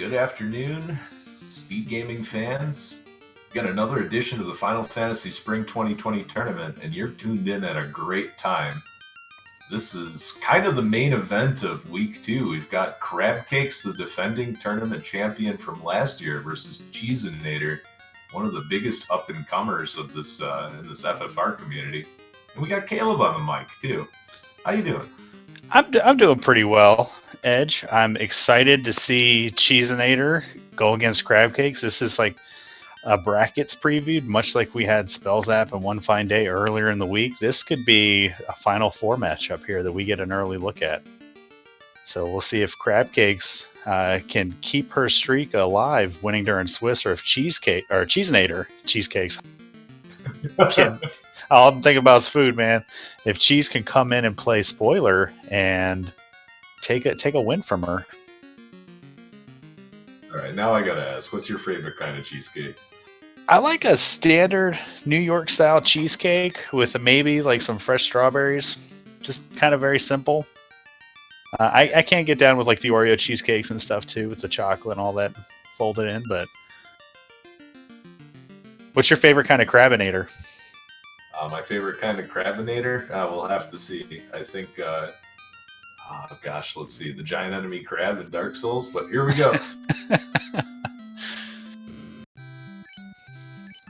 Good afternoon, speed gaming fans. We got another edition of the Final Fantasy Spring 2020 tournament, and you're tuned in at a great time. This is kind of the main event of week 2. We've got Crab Cakes, the defending tournament champion from last year, versus Cheezinator, one of the biggest up-and-comers of this in this FFR community. And we got Caleb on the mic too. How you doing? I'm doing pretty well, Edge. I'm excited to see Cheezinator go against Crab Cakes. This is like a brackets previewed, much like we had Spells App and One Fine Day earlier in the week. This could be a Final Four matchup here that we get an early look at. So we'll see if Crab Cakes can keep her streak alive, winning during Swiss, or if Cheezinator Cheesecakes can. All I'm thinking about is food, man. If Cheese can come in and play spoiler and take a win from her. All right, now I gotta ask, what's your favorite kind of cheesecake? I like a standard New York style cheesecake with maybe like some fresh strawberries. Just kind of very simple. I can't get down with like the Oreo cheesecakes and stuff too, with the chocolate and all that folded in. But what's your favorite kind of crabinator? My favorite kind of crabinator, we'll have to see. I think, let's see, the giant enemy crab in Dark Souls, but here we go.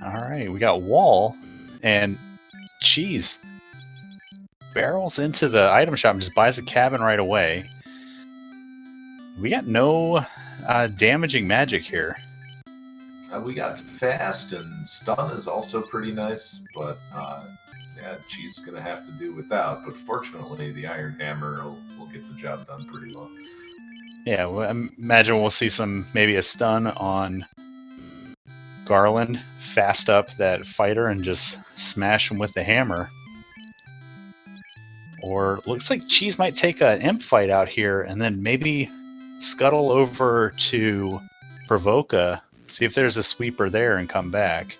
All right, we got Wall and Cheese. Barrels into the item shop and just buys a cabin right away. We got no damaging magic here. We got fast, and stun is also pretty nice, but Cheese is going to have to do without. But fortunately, the Iron Hammer will get the job done pretty well. Yeah, well, I imagine we'll see maybe a stun on Garland, fast up that fighter and just smash him with the hammer. Or looks like Cheese might take an imp fight out here and then maybe scuttle over to Provoca. See if there's a sweeper there and come back.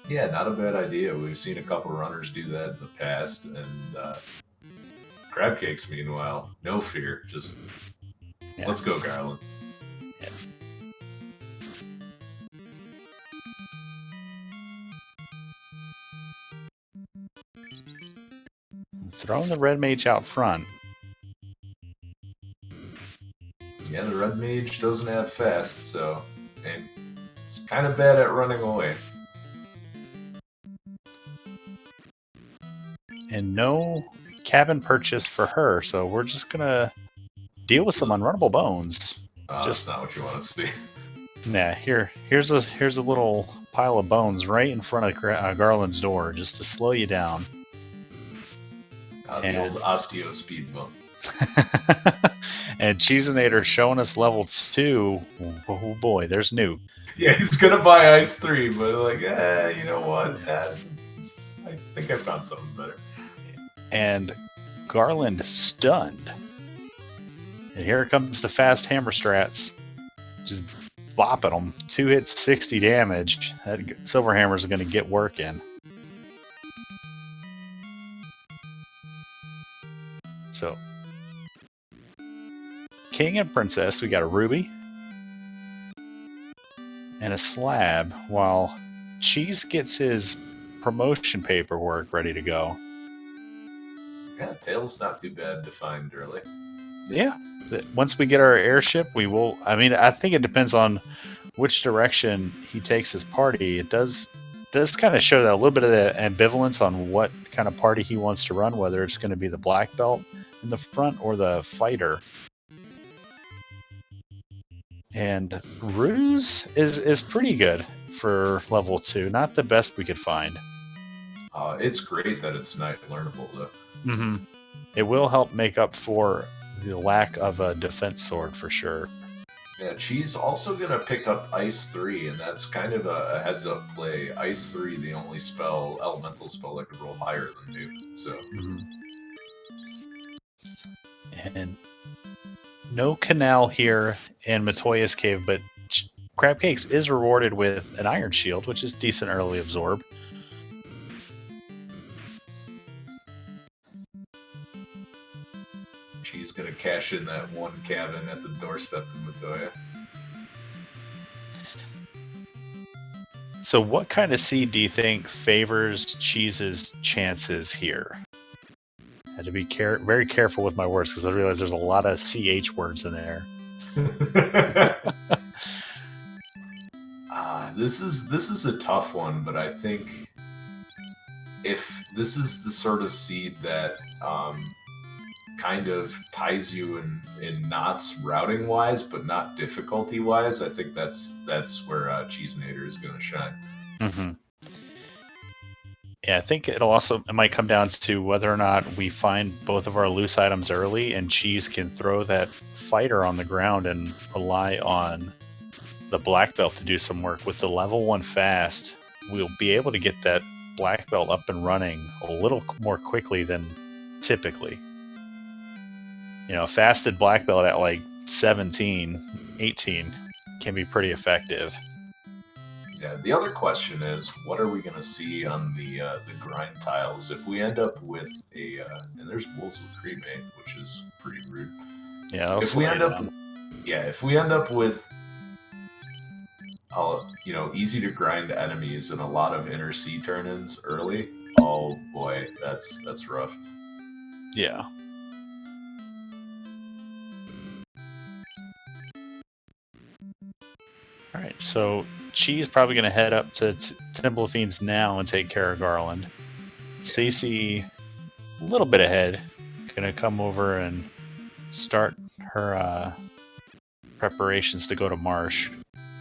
Yeah, not a bad idea. We've seen a couple runners do that in the past. And Crab Cakes, meanwhile, no fear. Just let's go, Garland. Yeah. Throwing the red mage out front. Yeah, the red mage doesn't have fast, so... And it's kind of bad at running away. And no cabin purchase for her, so we're just gonna deal with some unrunnable bones. That's not what you want to see. Yeah, here's a little pile of bones right in front of Garland's door, just to slow you down. The old osteo speed bump. And Cheezinator showing us level 2. Oh boy, there's new. Yeah, he's gonna buy Ice 3, but like, you know what? I think I found something better. And Garland stunned. And here comes the fast hammer strats. Just bopping them. 2 hits, 60 damage. That Silver Hammer's gonna get working. So, King and Princess, we got a Ruby and a Slab, while Cheese gets his promotion paperwork ready to go. Yeah, Tail's not too bad to find early. Yeah, once we get our airship, we will. I mean, I think it depends on which direction he takes his party. It does kind of show that a little bit of the ambivalence on what kind of party he wants to run, whether it's going to be the black belt in the front or the fighter. And Ruse is pretty good for level 2. Not the best we could find. It's great that it's night learnable, though. Mm-hmm. It will help make up for the lack of a defense sword for sure. Yeah, Cheese also going to pick up Ice 3, and that's kind of a heads-up play. Ice 3, the only elemental spell that could roll higher than new. So. Mm-hmm. And no canal here in Matoya's Cave, but Crab Cakes is rewarded with an Iron Shield, which is decent early absorb. She's going to cash in that one cabin at the doorstep to Matoya. So what kind of seed do you think favors Cheese's chances here? I had to be very careful with my words because I realize there's a lot of CH words in there. This is a tough one, but I think if this is the sort of seed that kind of ties you in knots routing wise, but not difficulty wise, I think that's where Cheezinator is going to shine. Mm-hmm. Yeah, I think it might come down to whether or not we find both of our loose items early, and Cheese can throw that fighter on the ground and rely on the black belt to do some work. With the level 1 fast, we'll be able to get that black belt up and running a little more quickly than typically. You know, a fasted black belt at like 17, 18 can be pretty effective. Yeah, the other question is, what are we going to see on the grind tiles if we end up with a and there's wolves with cremate, which is pretty rude. Yeah, if we end up with easy to grind enemies and a lot of inner sea turn-ins early, oh boy, that's rough. Yeah. All right, so Cheese probably going to head up to Temple of Fiends now and take care of Garland. Cece, a little bit ahead, going to come over and start her preparations to go to Marsh.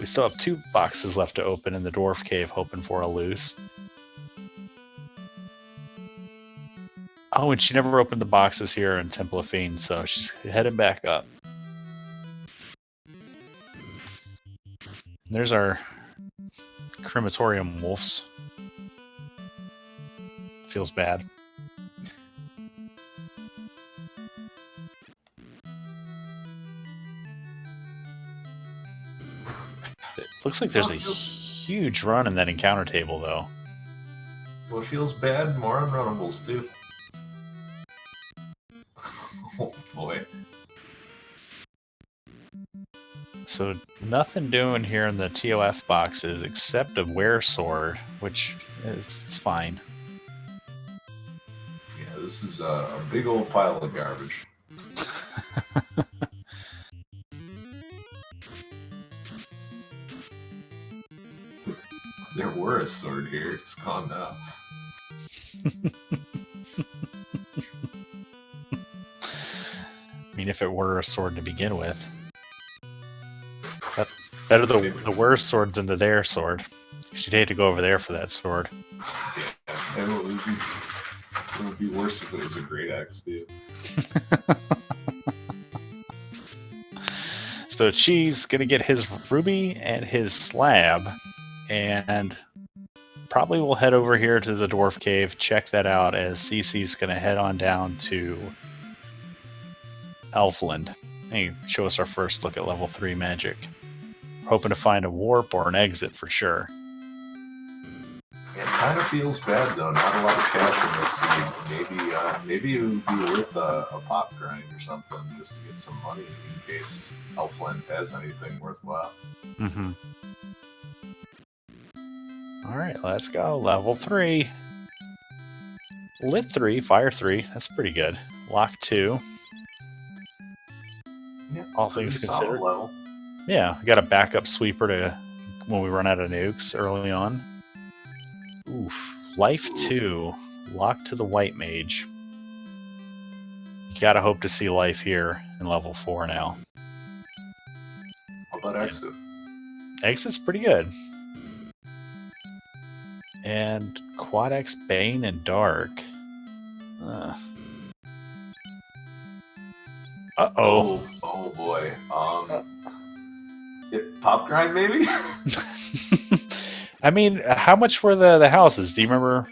We still have 2 boxes left to open in the Dwarf Cave, hoping for a loose. Oh, and she never opened the boxes here in Temple of Fiends, so she's headed back up. There's our crematorium wolves. Feels bad. It looks like there's a huge run in that encounter table, though. What feels bad? More unrunnables, too. Oh, boy. So nothing doing here in the TOF boxes except a wear sword, which is fine. Yeah, this is a big old pile of garbage. There were a sword here. It's gone now. I mean, if it were a sword to begin with. But better the worst sword than the there sword. She'd hate to go over there for that sword. Yeah, it would be worse if it was a great axe, too. So Cheese gonna get his ruby and his slab, and probably will head over here to the Dwarf Cave, check that out, as Cece's gonna head on down to Elfland and show us our first look at level 3 magic. We're hoping to find a warp or an exit for sure. It kind of feels bad though. Not a lot of cash in this seed. Maybe it would be worth a pop grind or something just to get some money in case Elfland has anything worthwhile. Mm-hmm. All right, let's go. Level 3. Lit 3, Fire 3. That's pretty good. Lock 2. Yeah, all things considered. Level. Yeah, we got a backup sweeper to when we run out of nukes early on. Oof. Life 2. Lock to the White Mage. You gotta hope to see life here in level 4 now. How about Exit? Exit's pretty good. And Quad X Bane and Dark. Uh-oh. Oh boy. Pop grind maybe? I mean, how much were the houses? Do you remember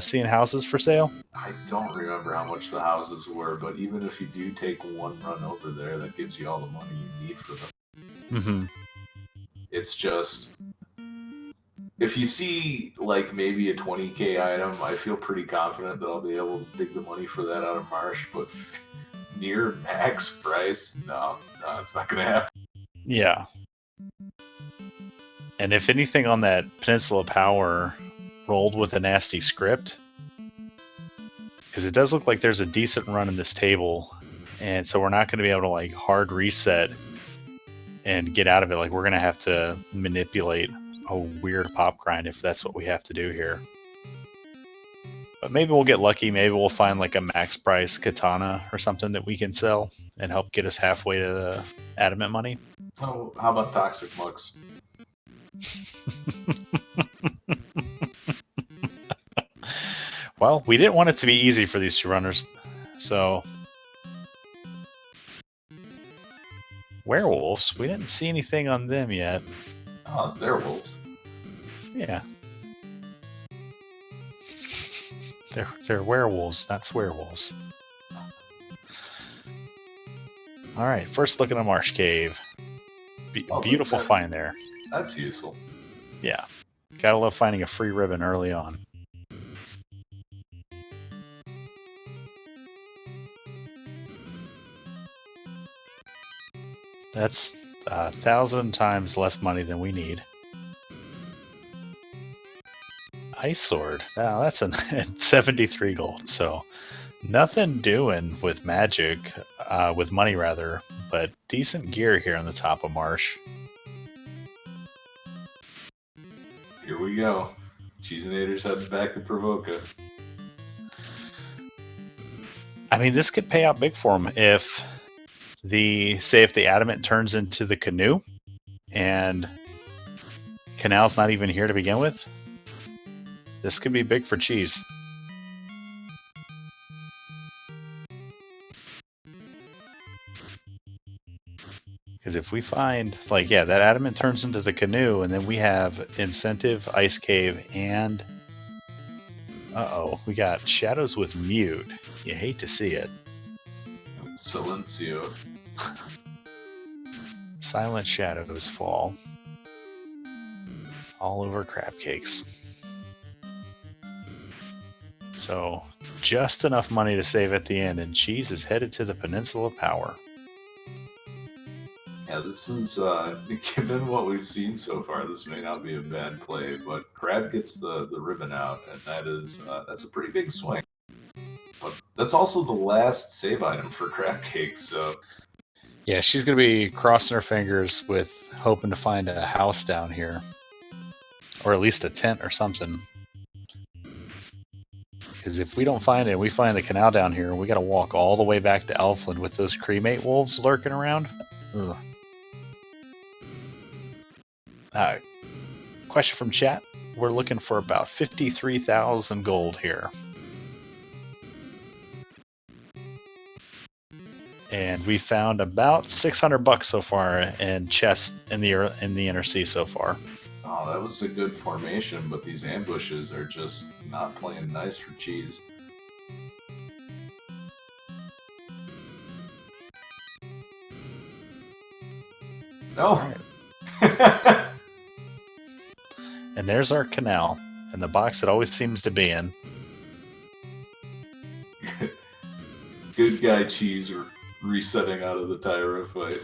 seeing houses for sale? I don't remember how much the houses were, but even if you do take one run over there, that gives you all the money you need for them. Mm-hmm. It's just, if you see like maybe a 20k item, I feel pretty confident that I'll be able to dig the money for that out of Marsh, but near max price. No, it's not gonna happen. Yeah. And if anything on that Peninsula Power rolled with a nasty script, because it does look like there's a decent run in this table, and so we're not going to be able to like hard reset and get out of it. Like we're going to have to manipulate a weird pop grind if that's what we have to do here. But maybe we'll get lucky. Maybe we'll find like a max price katana or something that we can sell and help get us halfway to the adamant money. Oh, how about Toxic Mux? Well, we didn't want it to be easy for these two runners, so... Werewolves? We didn't see anything on them yet. Oh, they're wolves. Yeah. They're werewolves, not swearwolves. Alright, first look at a marsh cave. Beautiful find there. That's useful. Yeah. Gotta love finding a free ribbon early on. That's 1,000 times less money than we need. Ice Sword. Wow, that's a 73 gold. So nothing doing with magic, with money rather, but decent gear here on the top of Marsh. Here we go. Cheezinator's heading back to Provoca. I mean, this could pay out big for him if if the adamant turns into the canoe and Canal's not even here to begin with. This could be big for Cheese. Because if we find, like, yeah, that adamant turns into the canoe, and then we have incentive, ice cave, and we got shadows with mute. You hate to see it. Silencio. Silent shadows fall all over crab cakes. So just enough money to save at the end, and Cheese is headed to the Peninsula Power. Yeah, this is, given what we've seen so far, this may not be a bad play, but Crab gets the ribbon out, and that's a pretty big swing. But that's also the last save item for Crab Cake, so... Yeah, she's going to be crossing her fingers with hoping to find a house down here. Or at least a tent or something. Because if we don't find it, we find the canal down here, we got to walk all the way back to Elfland with those cremate wolves lurking around. Ugh. Question from chat. We're looking for about 53,000 gold here. And we found about 600 bucks so far in chests in the inner sea so far. Oh, that was a good formation, but these ambushes are just not playing nice for Cheese. No. Right. And there's our canal, and the box it always seems to be in. Good guy Cheese resetting out of the Tyro fight.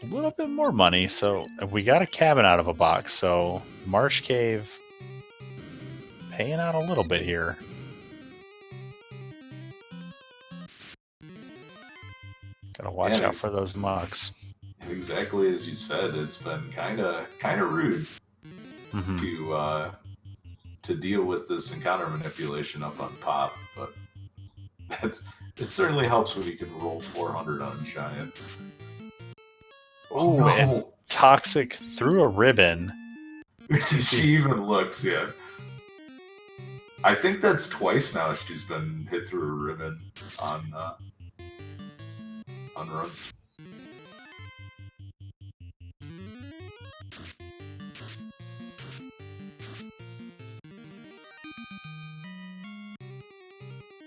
A little bit more money, so we got a cabin out of a box, so Marsh Cave paying out a little bit here. Gotta watch out for those mucks. Exactly as you said, it's been kind of rude to deal with this encounter manipulation up on Pop, but it certainly helps when you can roll 400 on Giant. Oh, no. And Toxic through a ribbon. She even looks, yeah. I think that's twice now she's been hit through a ribbon on runs.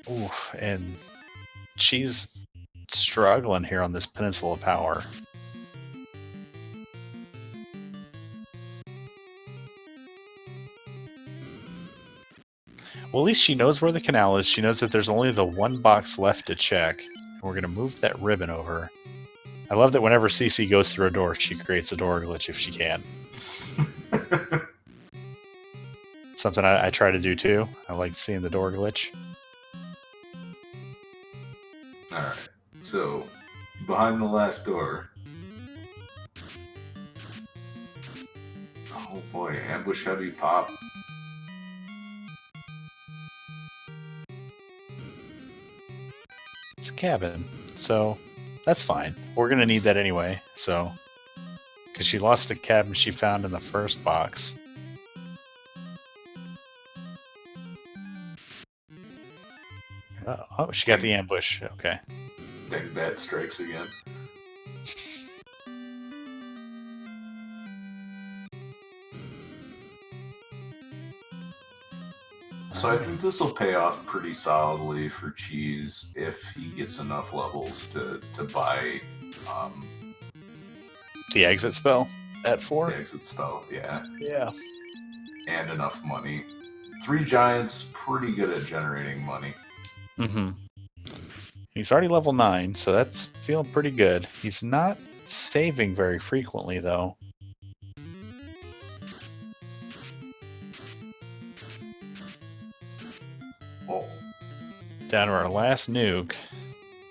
Ooh, and she's struggling here on this Peninsula Power. Well, at least she knows where the canal is. She knows that there's only the one box left to check. And we're going to move that ribbon over. I love that whenever Cece goes through a door, she creates a door glitch if she can. Something I try to do too. I like seeing the door glitch. Alright, so behind the last door. Oh boy, ambush heavy pop. It's a cabin, so that's fine. We're going to need that anyway, so. Because she lost the cabin she found in the first box. Oh, she got the ambush. Okay. Dang, bad strikes again. So I think this will pay off pretty solidly for Cheese if he gets enough levels to buy the exit spell at 4? the exit spell, yeah. Yeah. And enough money. 3 giants, pretty good at generating money. Mm-hmm. He's already level 9, so that's feeling pretty good. He's not saving very frequently, though. Oh. Down to our last nuke.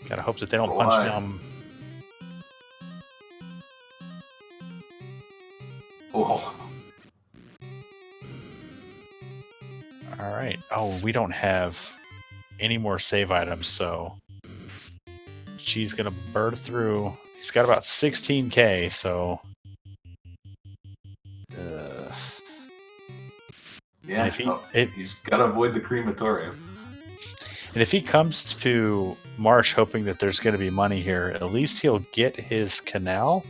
Gotta hope that they don't punch down. Oh. Alright. Oh, we don't have any more save items, so she's gonna bird through. He's got about 16k, so Yeah, he's gotta avoid the crematorium. And if he comes to Marsh hoping that there's going to be money here, at least he'll get his canal.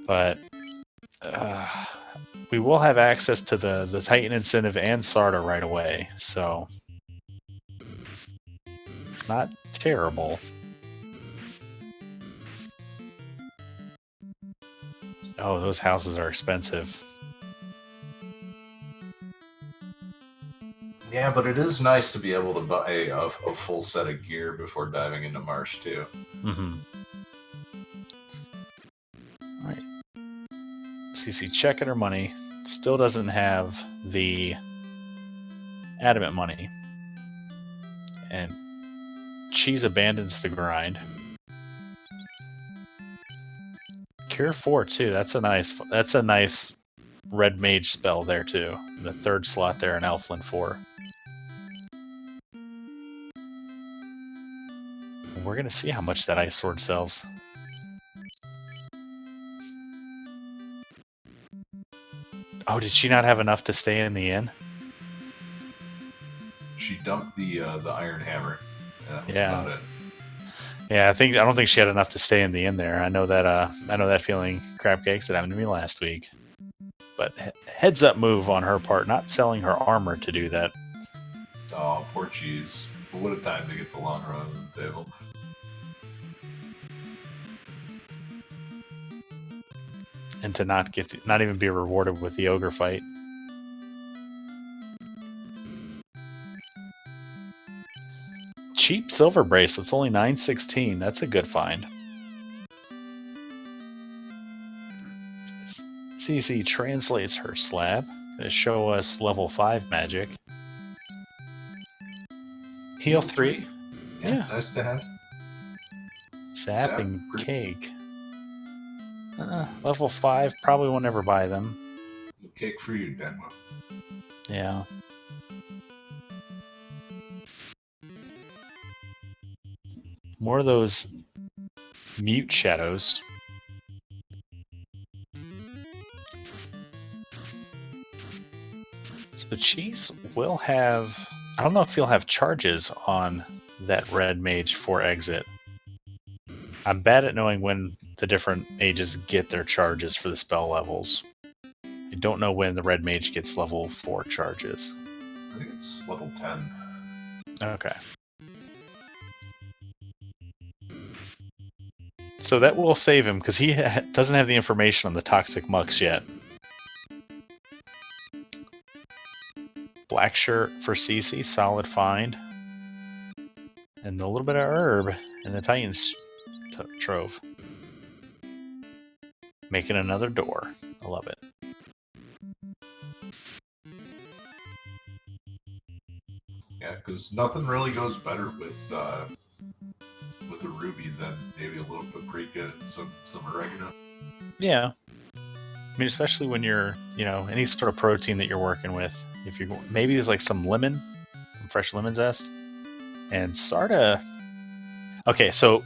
But we will have access to the Titan incentive and Sarda right away, so it's not terrible. Oh, those houses are expensive. Yeah, but it is nice to be able to buy a full set of gear before diving into Marsh, too. Mm-hmm. Alright. CC checking her money. Still doesn't have the adamant money. And Cheese abandons the grind. Cure 4 too. That's a nice red mage spell there too. The third slot there in Elfland 4. We're gonna see how much that ice sword sells. Oh, did she not have enough to stay in the inn? She dumped the iron hammer. And that was Yeah. about it. Yeah, I don't think she had enough to stay in the inn there. I know that feeling. Crab cakes. It happened to me last week. But heads up move on her part, not selling her armor to do that. Oh, poor Cheese. What a time to get the long run on the table. And to not even be rewarded with the ogre fight. Cheap silver bracelets, only 916. That's a good find. CC translates her slab to show us level 5 magic. Heal 3. Yeah, nice to have. Sapping cake. Level 5, probably won't ever buy them. Cake for you, Denmo. Yeah. More of those mute shadows. So Cheese will have... I don't know if he'll have charges on that red mage for exit. I'm bad at knowing when the different mages get their charges for the spell levels. I don't know when the red mage gets level 4 charges. I think it's level 10. Okay. So that will save him, because he doesn't have the information on the toxic mucks yet. Black shirt for CC, solid find. And a little bit of herb in the Titans trove. Making another door. I love it. Yeah, because nothing really goes better with a ruby than maybe a little paprika and some oregano. Yeah. I mean, especially when you're, any sort of protein that you're working with. If you're maybe there's like some lemon, some fresh lemon zest, and sorta. Okay, so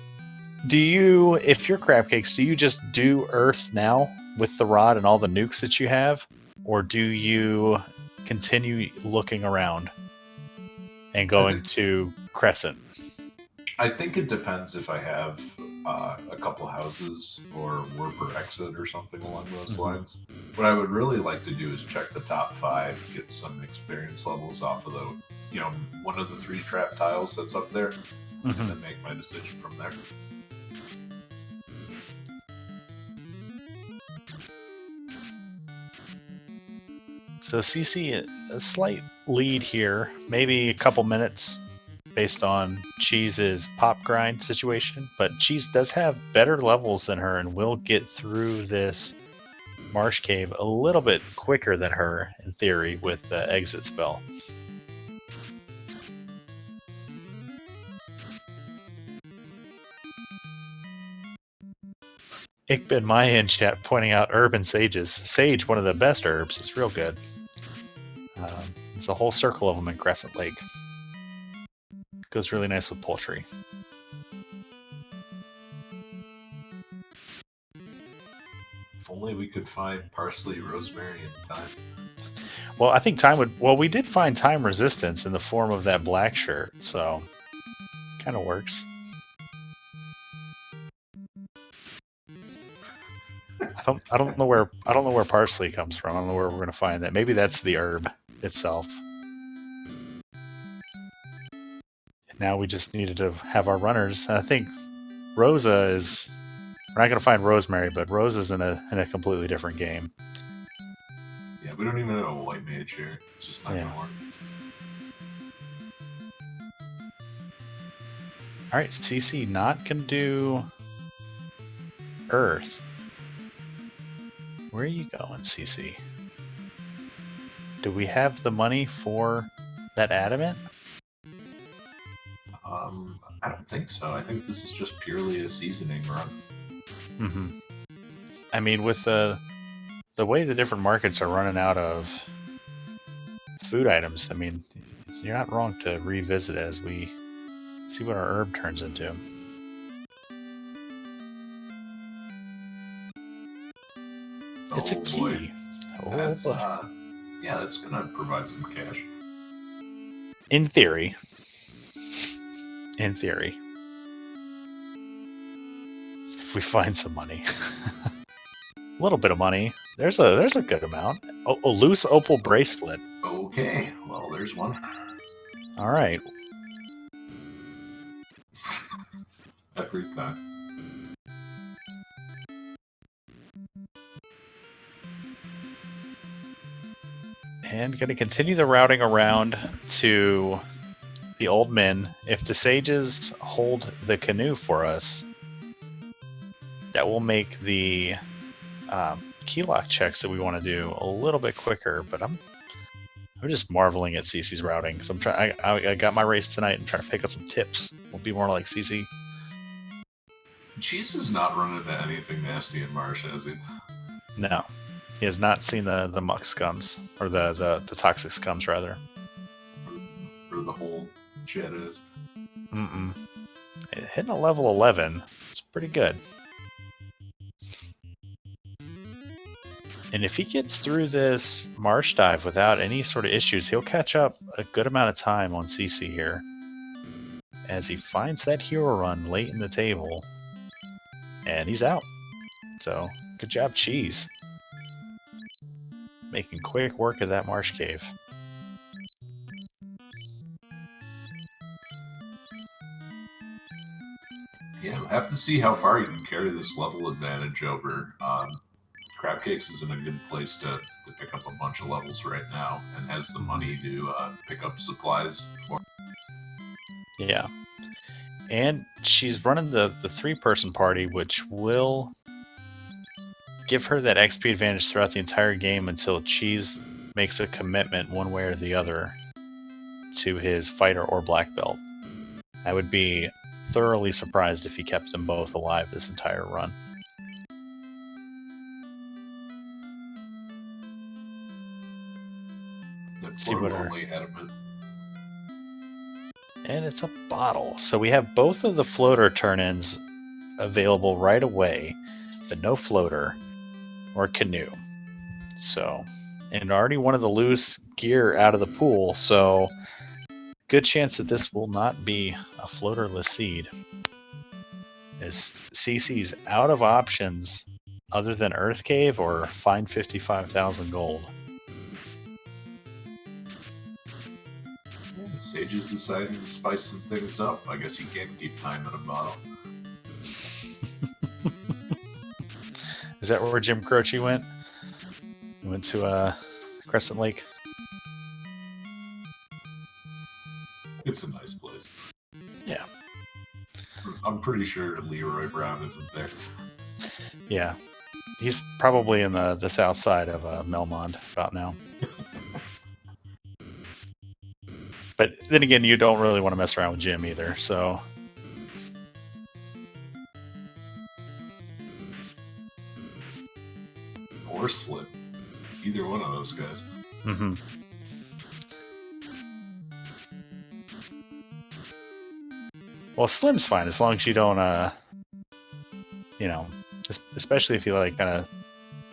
if you're crab cakes, do you just do earth now with the rod and all the nukes that you have, or do you continue looking around and going to crescent? I think it depends if I have a couple houses or warp or exit or something along those lines. What I would really like to do is check the top 5, get some experience levels off of the, one of the 3 trap tiles that's up there, and then make my decision from there. So CC, a slight lead here, maybe a couple minutes based on Cheese's pop grind situation, but Cheese does have better levels than her and will get through this marsh cave a little bit quicker than her, in theory, with the exit spell. Ikbin Maya in chat pointing out herb and sages. Sage, one of the best herbs. It's real good. It's a whole circle of them in Crescent Lake. Goes really nice with poultry. If only we could find parsley, rosemary, and thyme. Well, I think thyme would... Well, we did find thyme resistance in the form of that black shirt, so... kind of works. I don't know where parsley comes from. I don't know where we're gonna find that. Maybe that's the herb itself. Now we just needed to have our runners. And I think Rosa is... We're not gonna find rosemary, but Rosa's in a completely different game. Yeah, we don't even have a white mage here. It's just not gonna work. Alright, CC not gonna do Earth. Where are you going, CC? Do we have the money for that adamant? I don't think so. I think this is just purely a seasoning run. I mean, with the way the different markets are running out of food items, I mean, you're not wrong to revisit as we see what our herb turns into. It's a key. Boy. That's, yeah, that's gonna provide some cash. In theory. In theory. If we find some money. A little bit of money. There's a good amount. A loose opal bracelet. Okay, well, there's one. All right. Every time. And going to continue the routing around to the old men. If the sages hold the canoe for us, that will make the key lock checks that we want to do a little bit quicker. But I'm just marveling at CC's routing because I'm trying. I got my race tonight and trying to pick up some tips. We'll be more like CC. Cheese is not running into anything nasty in Marsh, has he? No. He has not seen the muck scums, or the toxic scums, rather. Or the whole jet is. Hitting a level 11, it's pretty good. And if he gets through this marsh dive without any sort of issues, he'll catch up a good amount of time on CC here. As he finds that hero run late in the table. And he's out. So, good job, Cheese. Making quick work of that marsh cave. Yeah, we'll have to see how far you can carry this level advantage over Crab Cakes is in a good place to pick up a bunch of levels right now and has the money to pick up supplies. Yeah. And she's running the 3-person party, which will give her that XP advantage throughout the entire game until Cheese makes a commitment one way or the other to his fighter or black belt. I would be thoroughly surprised if he kept them both alive this entire run. See what lonely Edmund. And it's a bottle. So we have both of the floater turn-ins available right away, but no floater or canoe. So, and already one of the loose gear out of the pool, so good chance that this will not be a floaterless seed. As CC's out of options other than Earth Cave or find 55,000 gold. Sage is deciding to spice some things up. I guess you can't keep time in a bottle. Is that where Jim Croce went? He went to Crescent Lake. It's a nice place. Yeah. I'm pretty sure Leroy Brown isn't there. Yeah. He's probably in the south side of Melmond about now. But then again, you don't really want to mess around with Jim either, so... Or Slim. Either one of those guys. Mm-hmm. Well, Slim's fine as long as you don't, you know, especially if he like kind of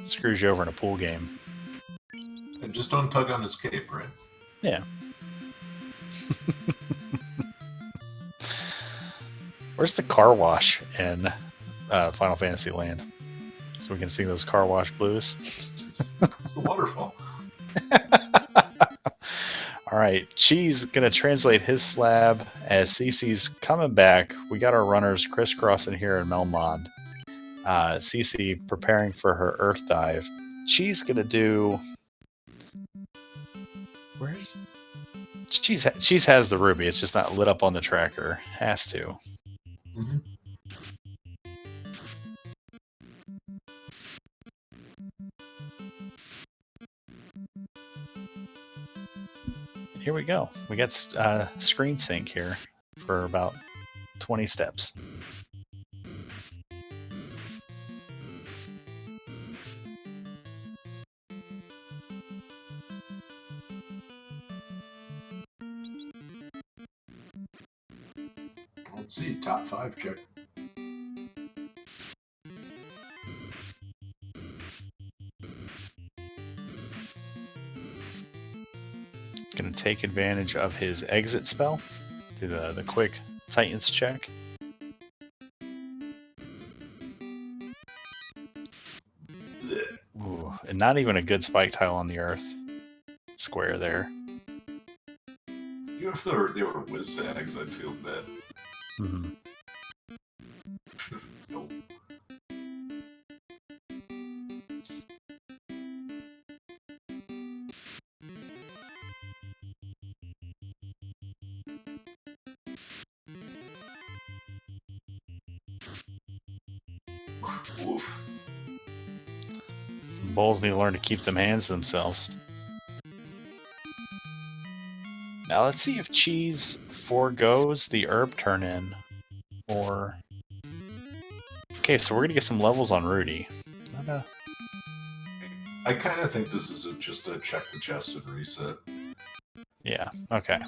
screws you over in a pool game. And just don't tug on his cape, right? Yeah. Where's the car wash in Final Fantasy Land? So we can sing those car wash blues. It's the waterfall. All right, Cheese gonna translate his slab as Cece's coming back. We got our runners crisscrossing here in Melmond. Cece preparing for her Earth dive. Cheese gonna do. Where's Cheese has the ruby. It's just not lit up on the tracker. Has to. Mm-hmm. Here we go. We got screen sync here for about 20 steps. Let's see, top 5 check. Going to take advantage of his exit spell. Do the quick Titans check. Ooh, and not even a good spike tile on the Earth square there. Even if they were whiz sags, I'd feel bad. Mm-hmm. Nope. Oof. Some bulls need to learn to keep them hands to themselves. Now let's see if Cheese forgoes the herb turn in, or... Okay, so we're gonna get some levels on Rudy. I kind of think this is just a check the chest and reset. Yeah, okay.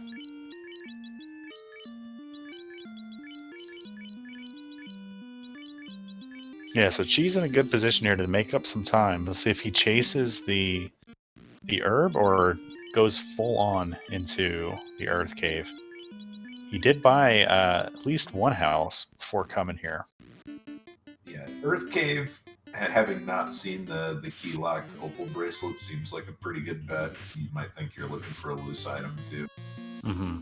Yeah, so Cheese in a good position here to make up some time. Let's see if he chases the herb or goes full on into the Earth Cave. He did buy at least one house before coming here. Yeah, Earth Cave, having not seen the key locked opal bracelet, seems like a pretty good bet. You might think you're looking for a loose item too. Mm-hmm.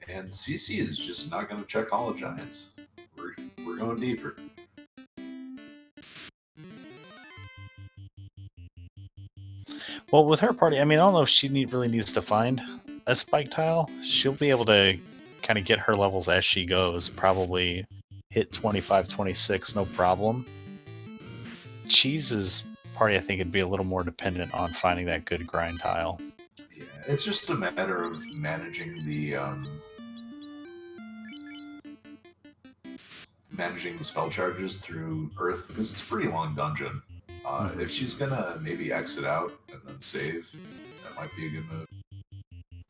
And CC is just not going to check all the giants. We're going deeper. Well, with her party, I mean, I don't know if she really needs to find a spike tile. She'll be able to kind of get her levels as she goes. Probably hit 25, 26, no problem. Cheese's party, I think, would be a little more dependent on finding that good grind tile. Yeah, it's just a matter of managing the spell charges through Earth, because it's a pretty long dungeon. If she's gonna maybe exit out and then save, that might be a good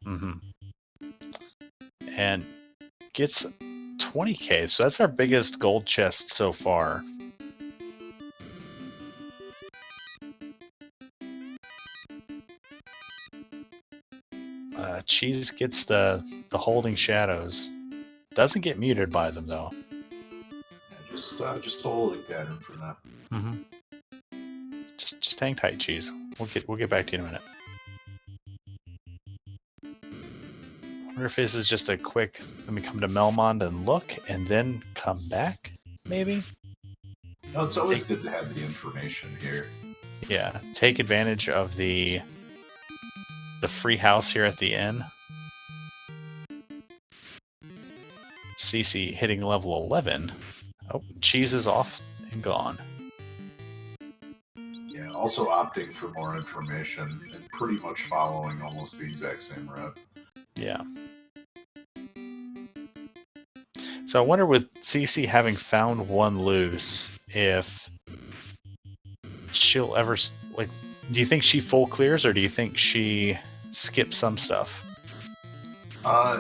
move. And gets 20k, so that's our biggest gold chest so far. Cheese gets the holding shadows. Doesn't get muted by them though. Yeah, just a holding pattern for now. Just hang tight, Cheese. We'll get back to you in a minute. I wonder if this is just a quick, let me come to Melmond and look, and then come back, maybe? No, it's always good to have the information here. Yeah, take advantage of the free house here at the inn. CC hitting level 11. Oh, Cheese is off and gone. Yeah, also opting for more information and pretty much following almost the exact same route. Yeah. So I wonder, with CC having found one loose, if she'll ever, like, do you think she full clears, or do you think she skips some stuff?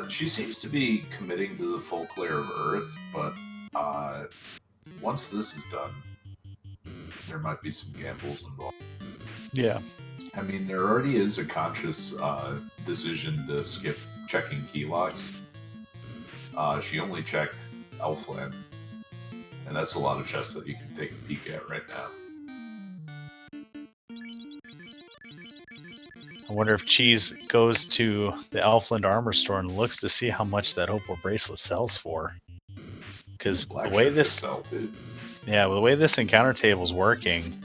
She seems to be committing to the full clear of Earth, but once this is done, there might be some gambles involved. Yeah. I mean, there already is a conscious decision to skip checking key locks. She only checked Elfland, and that's a lot of chests that you can take a peek at right now. I wonder if Cheese goes to the Elfland armor store and looks to see how much that opal bracelet sells for. Because the way this, the way this encounter table is working,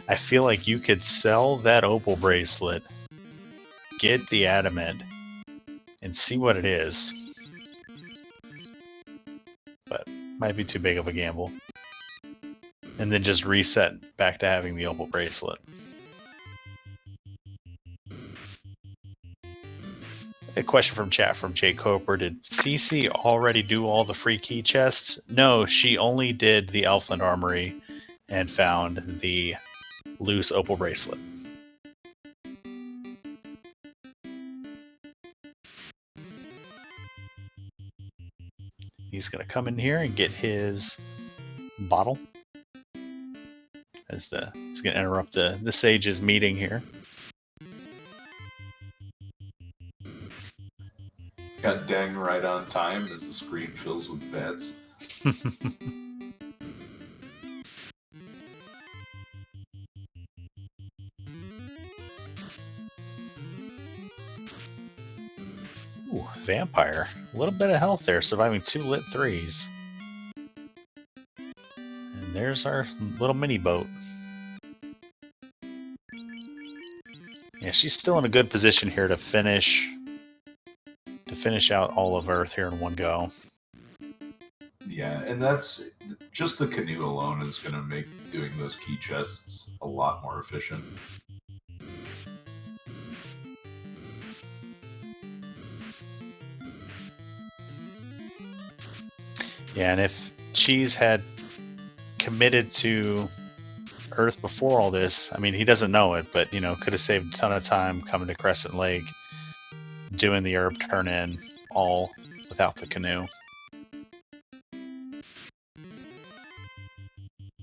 I feel like you could sell that opal bracelet, get the adamant, and see what it is. But might be too big of a gamble. And then just reset back to having the opal bracelet. A question from chat from Jay Coper. Did CC already do all the free key chests? No, she only did the Elfland Armory and found the loose opal bracelet. He's going to come in here and get his bottle. He's going to interrupt the sage's meeting here. Got dang right on time as the screen fills with bats. Ooh, vampire. A little bit of health there, surviving 2 lit 3s. And there's our little mini boat. Yeah, she's still in a good position here to finish out all of Earth here in one go. Yeah, and that's just the canoe alone is going to make doing those key chests a lot more efficient. Yeah, and if Cheese had committed to Earth before all this, I mean, he doesn't know it, but, you know, could have saved a ton of time coming to Crescent Lake, doing the herb turn-in, all without the canoe.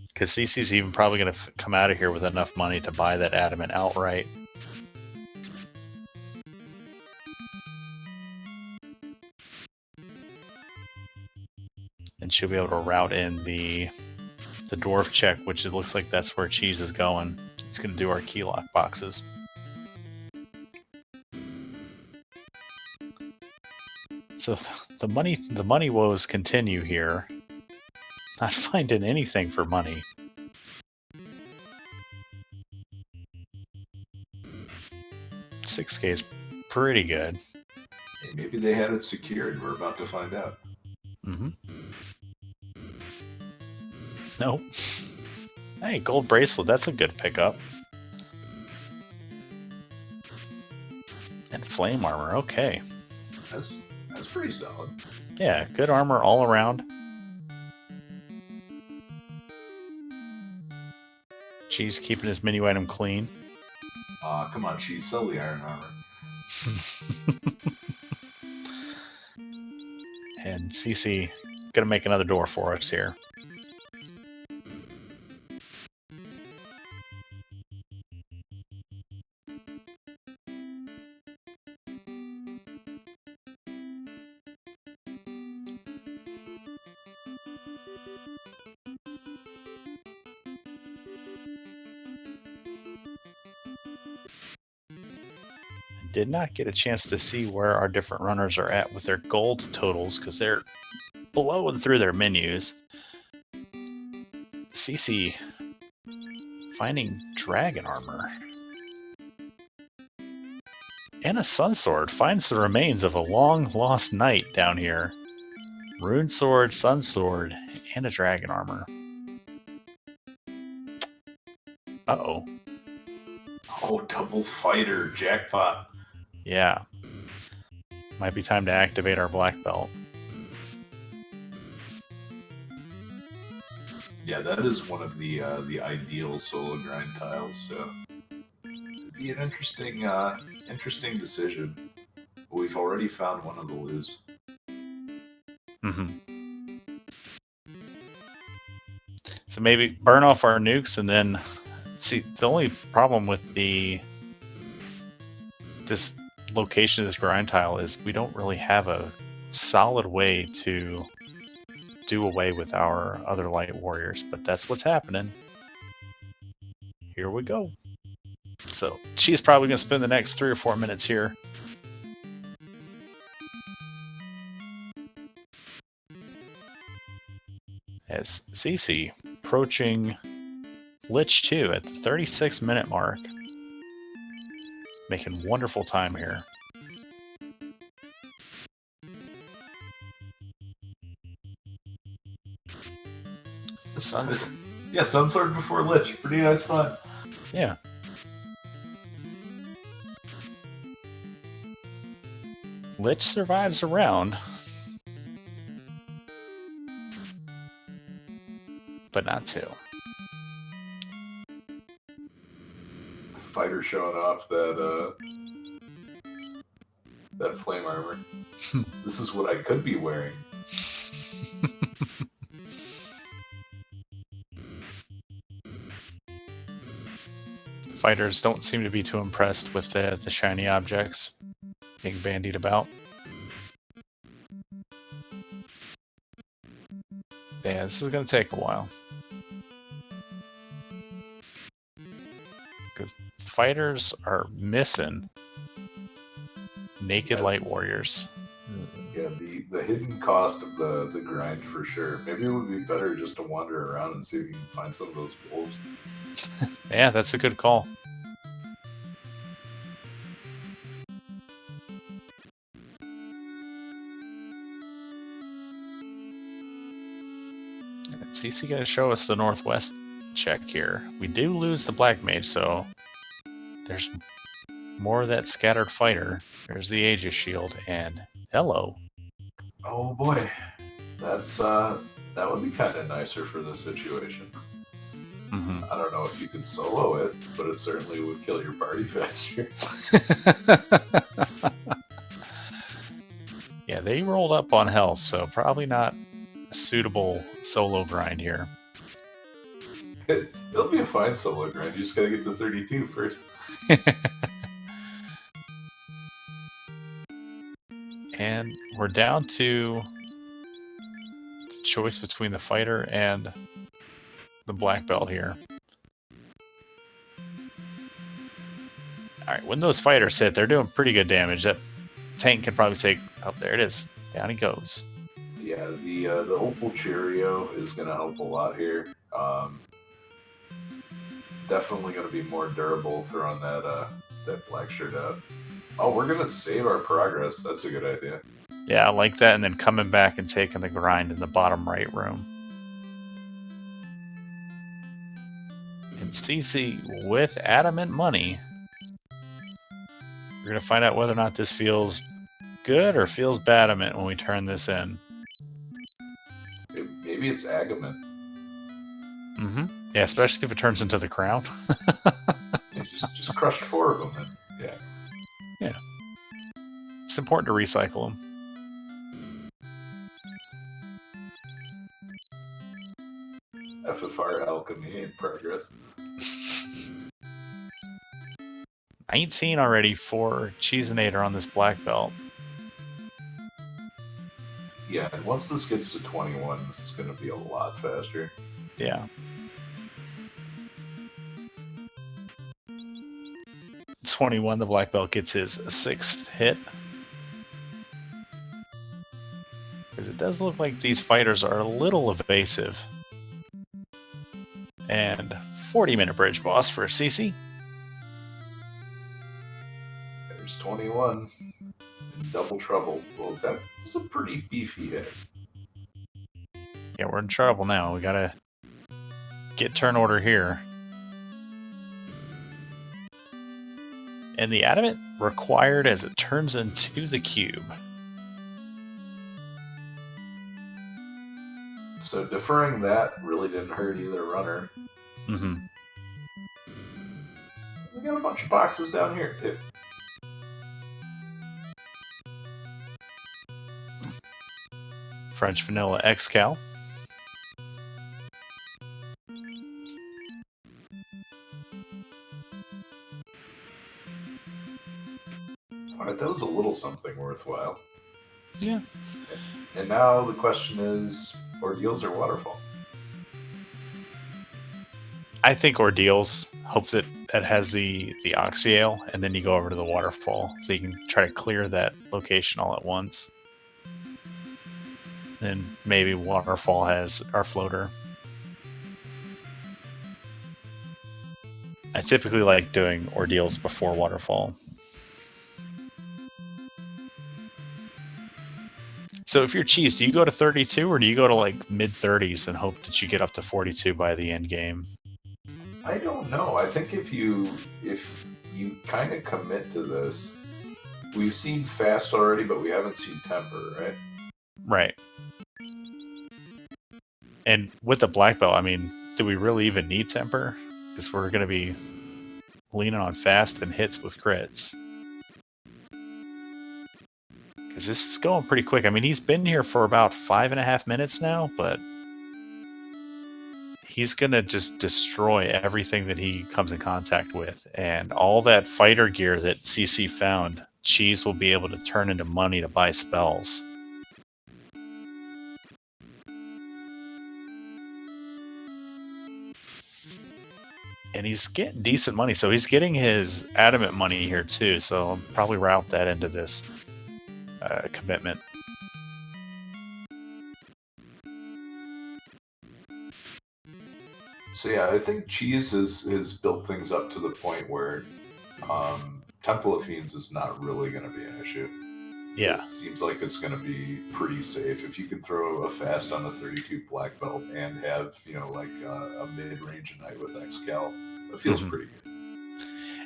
Because CC's even probably going to come out of here with enough money to buy that adamant outright. And she'll be able to route in the dwarf check, which it looks like that's where Cheese is going. He's going to do our key lock boxes. So the money woes continue here. Not finding anything for money. $6K is pretty good. Hey, maybe they had it secured. We're about to find out. Mm-hmm. Nope. Hey, gold bracelet. That's a good pickup. And flame armor. Okay. That's pretty solid. Yeah, good armor all around. Cheese keeping his menu item clean. Aw, come on, Cheese, sell the iron armor. And CC gonna make another door for us here. Did not get a chance to see where our different runners are at with their gold totals because they're blowing through their menus. CC finding dragon armor. And a sun sword finds the remains of a long lost knight down here. Rune sword, sun sword, and a dragon armor. Uh-oh. Oh, double fighter, jackpot. Yeah. Might be time to activate our black belt. Yeah, that is one of the ideal solo grind tiles. So it'd be an interesting decision. We've already found one of the loos. So maybe burn off our nukes and then see. The only problem with this location of this grind tile is we don't really have a solid way to do away with our other light warriors, but that's what's happening. Here we go. So she's probably gonna spend the next 3 or 4 minutes here. As CC approaching Lich 2 at the 36-minute mark. Making wonderful time here. Yeah, Sunsword before Lich. Pretty nice fun. Yeah. Lich survives a round. But not 2. Fighter showing off that flame armor. This is what I could be wearing. Fighters don't seem to be too impressed with the shiny objects being bandied about. Yeah, this is going to take a while. Because fighters are missing naked light warriors. Yeah, the hidden cost of the grind for sure. Maybe it would be better just to wander around and see if you can find some of those wolves. Yeah, that's a good call. CC going to show us the northwest check here. We do lose the black mage, so there's more of that scattered fighter. There's the Aegis shield, and hello. Oh boy, that would be kind of nicer for this situation. Mm-hmm. I don't know if you could solo it, but it certainly would kill your party faster. Yeah, they rolled up on health, so probably not a suitable solo grind here. It'll be a fine solo grind. You just gotta get to 32 first. And we're down to the choice between the fighter and the black belt here. Alright, when those fighters hit, they're doing pretty good damage. That tank can probably take... Oh, there it is. Down he goes. Yeah, the Opal Cheerio is going to help a lot here. Definitely going to be more durable throwing that black shirt out. Oh, we're going to save our progress. That's a good idea. Yeah, I like that, and then coming back and taking the grind in the bottom right room. And CC with adamant money. We're going to find out whether or not this feels good or feels badament when we turn this in. Maybe it's agament. Mm-hmm. Yeah, especially if it turns into the crown. just crushed 4 of them. And, yeah. It's important to recycle them. FFR alchemy in progress. 19 already for Cheezinator on this black belt. Yeah, and once this gets to 21, this is going to be a lot faster. Yeah. 21, the black belt gets his 6th hit. Because it does look like these fighters are a little evasive. And 40-minute bridge boss for CC. There's 21. In double trouble. Well, that's a pretty beefy hit. Yeah, we're in trouble now. We gotta get turn order here. And the adamant required as it turns into the cube. So deferring that really didn't hurt either runner. Mm-hmm. We got a bunch of boxes down here, too. French Vanilla X-Cal. Alright, that was a little something worthwhile. Yeah. And now the question is, ordeals or waterfall? I think ordeals. Hope that it has the Oxyale, and then you go over to the waterfall, so you can try to clear that location all at once. Then maybe waterfall has our floater. I typically like doing ordeals before waterfall. So if you're Cheese, do you go to 32 or do you go to like mid-30s and hope that you get up to 42 by the end game? I don't know. I think if you kind of commit to this, we've seen fast already, but we haven't seen temper, right? Right. And with the black belt, I mean, do we really even need temper? Because we're going to be leaning on fast and hits with crits. Because this is going pretty quick. I mean, he's been here for about 5.5 minutes now, but he's going to just destroy everything that he comes in contact with. And all that fighter gear that CC found, Cheese will be able to turn into money to buy spells. And he's getting decent money, so he's getting his adamant money here too, so I'll probably route that into this commitment. So yeah, I think Cheese has built things up to the point where Temple of Fiends is not really going to be an issue. Yeah. It seems like it's going to be pretty safe. If you can throw a fast on the 32 black belt and have, like a mid-range knight with X-Cal, it feels pretty good.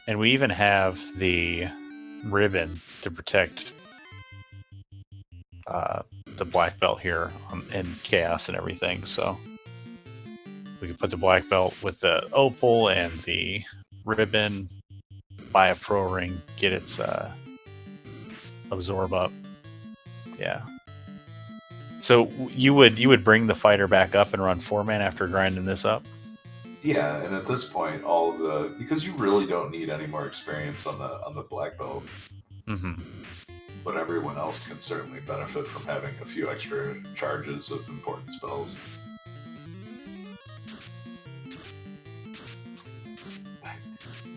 And we even have the ribbon to protect the black belt here in Chaos and everything, so we can put the black belt with the opal and the ribbon, buy a pro ring, get its absorb up. Yeah. So you would bring the fighter back up and run 4-man after grinding this up? Yeah, and at this point, because you really don't need any more experience on the black belt. Mm-hmm. But everyone else can certainly benefit from having a few extra charges of important spells.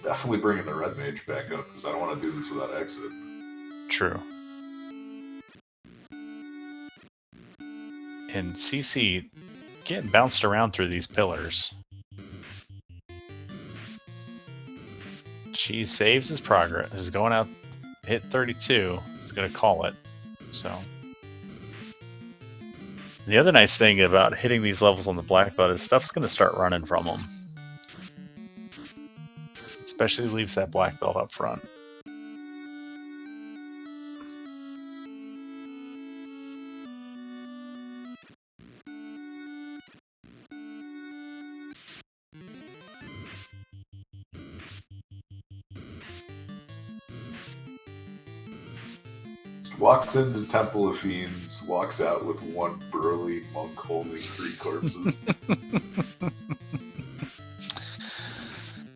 Definitely bringing the red mage back up, because I don't want to do this without exit. True. And CC getting bounced around through these pillars. Cheese saves his progress. Is going out, hit 32. He's gonna call it. So. The other nice thing about hitting these levels on the black belt is stuff's gonna start running from them. Especially leaves that black belt up front. Walks into Temple of Fiends, walks out with one burly monk holding 3 corpses.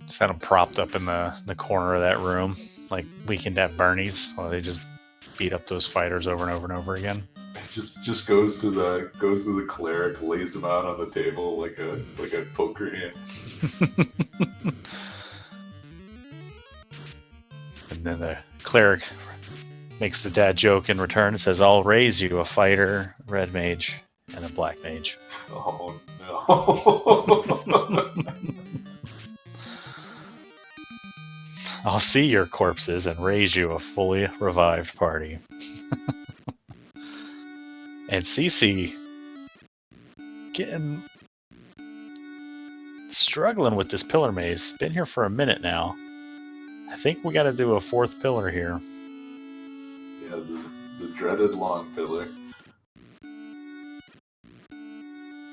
Just had them propped up in the corner of that room, like Weekend at Bernie's, while they just beat up those fighters over and over and over again. Just goes to the cleric, lays him out on the table like a poker hand. And then the cleric makes the dad joke in return and says, "I'll raise you a fighter, red mage, and a black mage." Oh no. I'll see your corpses and raise you a fully revived party. And CC getting struggling with this pillar maze. Been here for a minute now. I think we got to do a 4th pillar here. Yeah, the dreaded long pillar.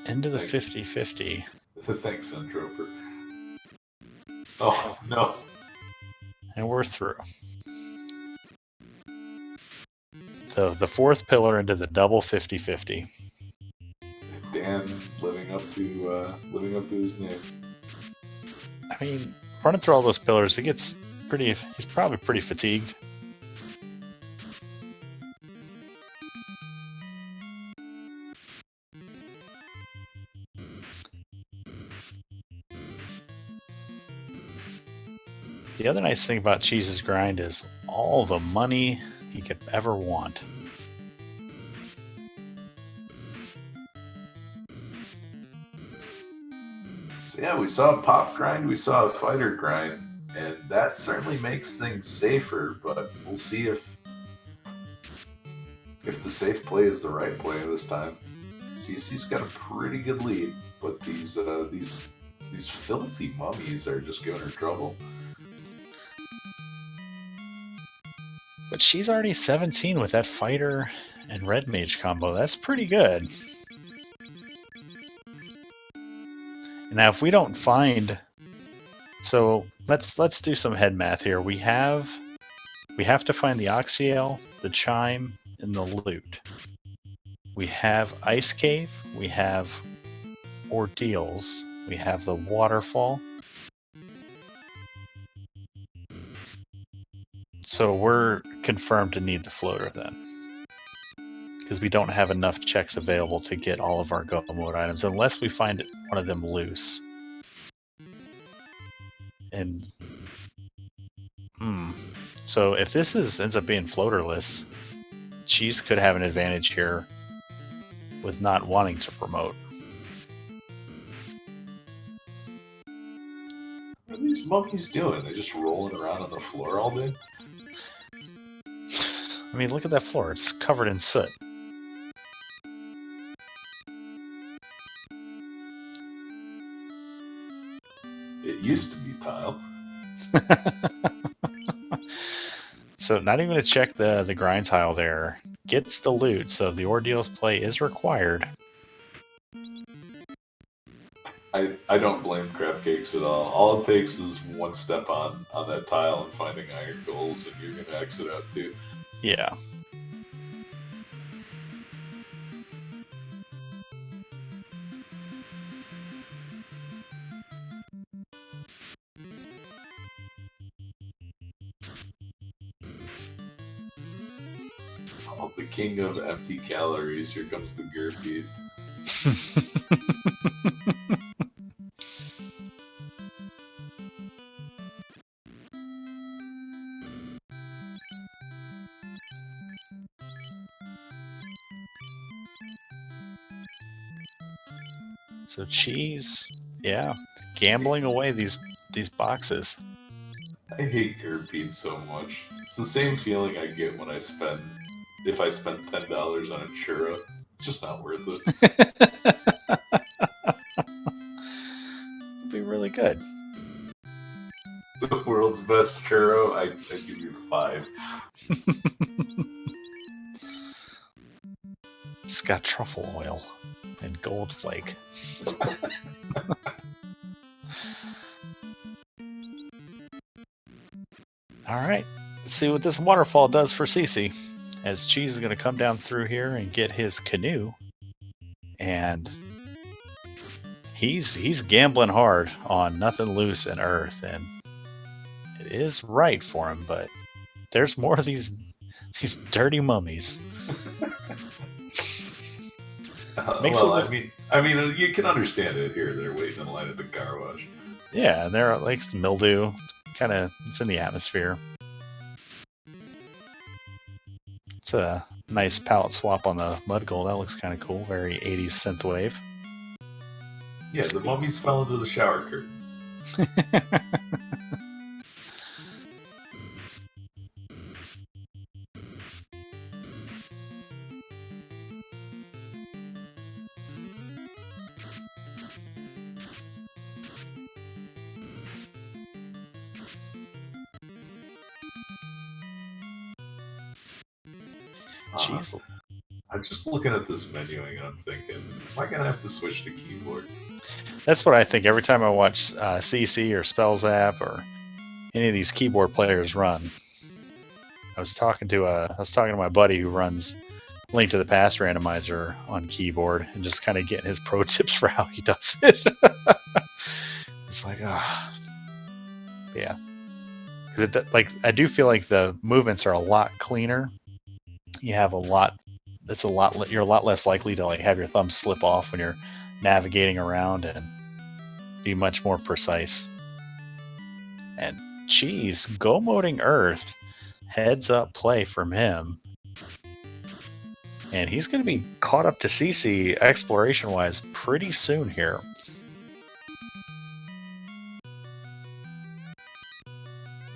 Into the 50-50. Thanks, Untroper. Oh no. And we're through. The 4th pillar into the double 50-50. Dan living up to his name. I mean, running through all those pillars, it gets pretty. He's probably pretty fatigued. The other nice thing about Cheese's grind is all the money he could ever want. So yeah, we saw a pop grind, we saw a fighter grind, and that certainly makes things safer, but we'll see if the safe play is the right play this time. CC's got a pretty good lead, but these filthy mummies are just giving her trouble. But she's already 17 with that fighter and red mage combo. That's pretty good. Now, if we don't find, so let's do some head math here. We have to find the Oxiel, the Chime, and the Loot. We have Ice Cave. We have Ordeals. We have the Waterfall. So we're confirmed to need the floater then, because we don't have enough checks available to get all of our go mode items unless we find one of them loose. And so if this ends up being floaterless, Cheese could have an advantage here with not wanting to promote. What are these monkeys doing? They're just rolling around on the floor all day? I mean, look at that floor. It's covered in soot. It used to be tile. So not even going to check the grind tile there. Gets the loot, so the Ordeals play is required. I don't blame crab cakes at all. All it takes is one step on that tile and finding iron goals, and you're gonna exit out too. Yeah. Oh, the king of empty calories. Here comes the Gerpede. So Cheese, yeah, gambling away these boxes. I hate Gerb Beans so much. It's the same feeling I get when if I spend $10 on a churro. It's just not worth it. It'd be really good. The world's best churro, I give you 5. It's got truffle oil and gold flake. Alright, let's see what this waterfall does for Cece. As Cheese is going to come down through here and get his canoe. And he's gambling hard on nothing loose in Earth. And it is right for him, but there's more of these dirty mummies. Well, I mean, you can understand it here. They're waiting in line at the car wash. Yeah, they're like mildew. Kind of, it's in the atmosphere. It's a nice palette swap on the mud gold. That looks kind of cool. Very 80s synthwave. Yeah, the mummies fell into the shower curtain. Jeez. I'm just looking at this menuing and I'm thinking, am I going to have to switch to keyboard? That's what I think every time I watch CC or Spells App or any of these keyboard players run. I was talking to my buddy who runs Link to the Past Randomizer on keyboard and just kind of getting his pro tips for how he does it. It's like, yeah. Because I do feel like the movements are a lot cleaner. You have you're a lot less likely to like have your thumb slip off when you're navigating around and be much more precise. And Cheese, go moding Earth, heads up play from him. And he's going to be caught up to CC exploration wise pretty soon here.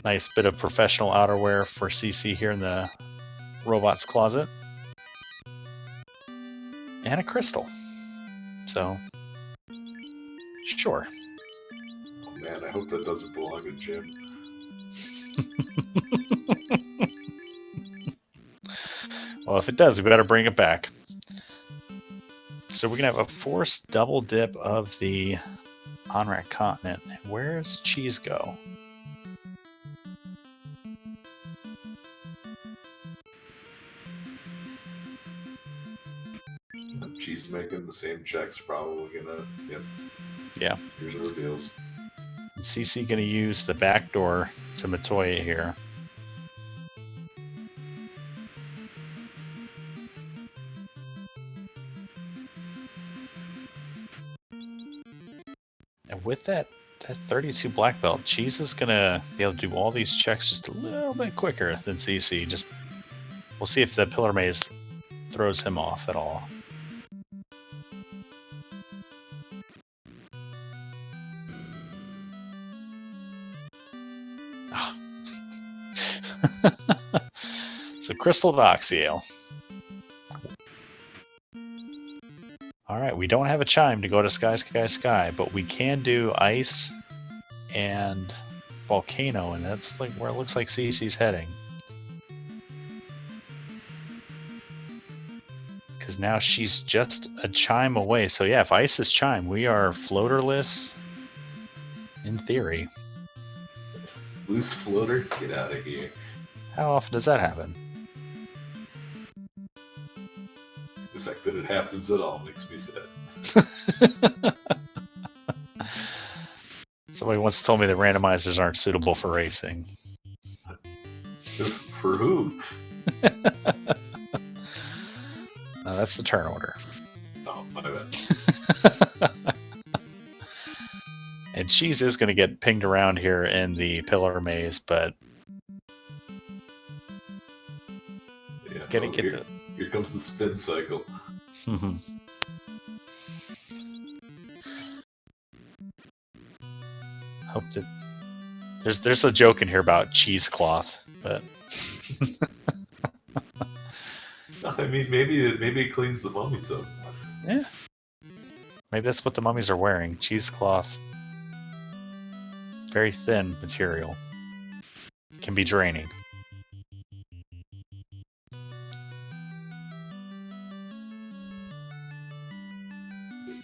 Nice bit of professional outerwear for CC here in the robot's closet. And a crystal. So, sure. Oh man, I hope that doesn't belong to Jim. Well, if it does, we better bring it back. So we're going to have a forced double dip of the Onrak continent. Where's Cheese go? Cheese making the same checks, probably gonna. Yep. Yeah. Here's the reveals. CC going to use the back door to Matoya here. And with that 32 black belt, Cheese is going to be able to do all these checks just a little bit quicker than CC. We'll see if the Pillar Maze throws him off at all. Oh. So Crystal Voxiel. Alright, we don't have a chime to go to Sky, Sky, Sky, but we can do Ice and Volcano, and that's like where it looks like CC's heading. Because now she's just a chime away. So yeah, if Ice is chime, we are floaterless in theory. Loose floater? Get out of here. How often does that happen? The fact that it happens at all makes me sad. Somebody once told me that randomizers aren't suitable for racing. For who? No, that's the turn order. Oh, my bad. And Cheese is going to get pinged around here in the Pillar Maze, but yeah, here comes the spin cycle. There's a joke in here about cheesecloth, but I mean, maybe it cleans the mummies up. yeah, maybe that's what the mummies are wearing. Cheesecloth, very thin material, can be draining.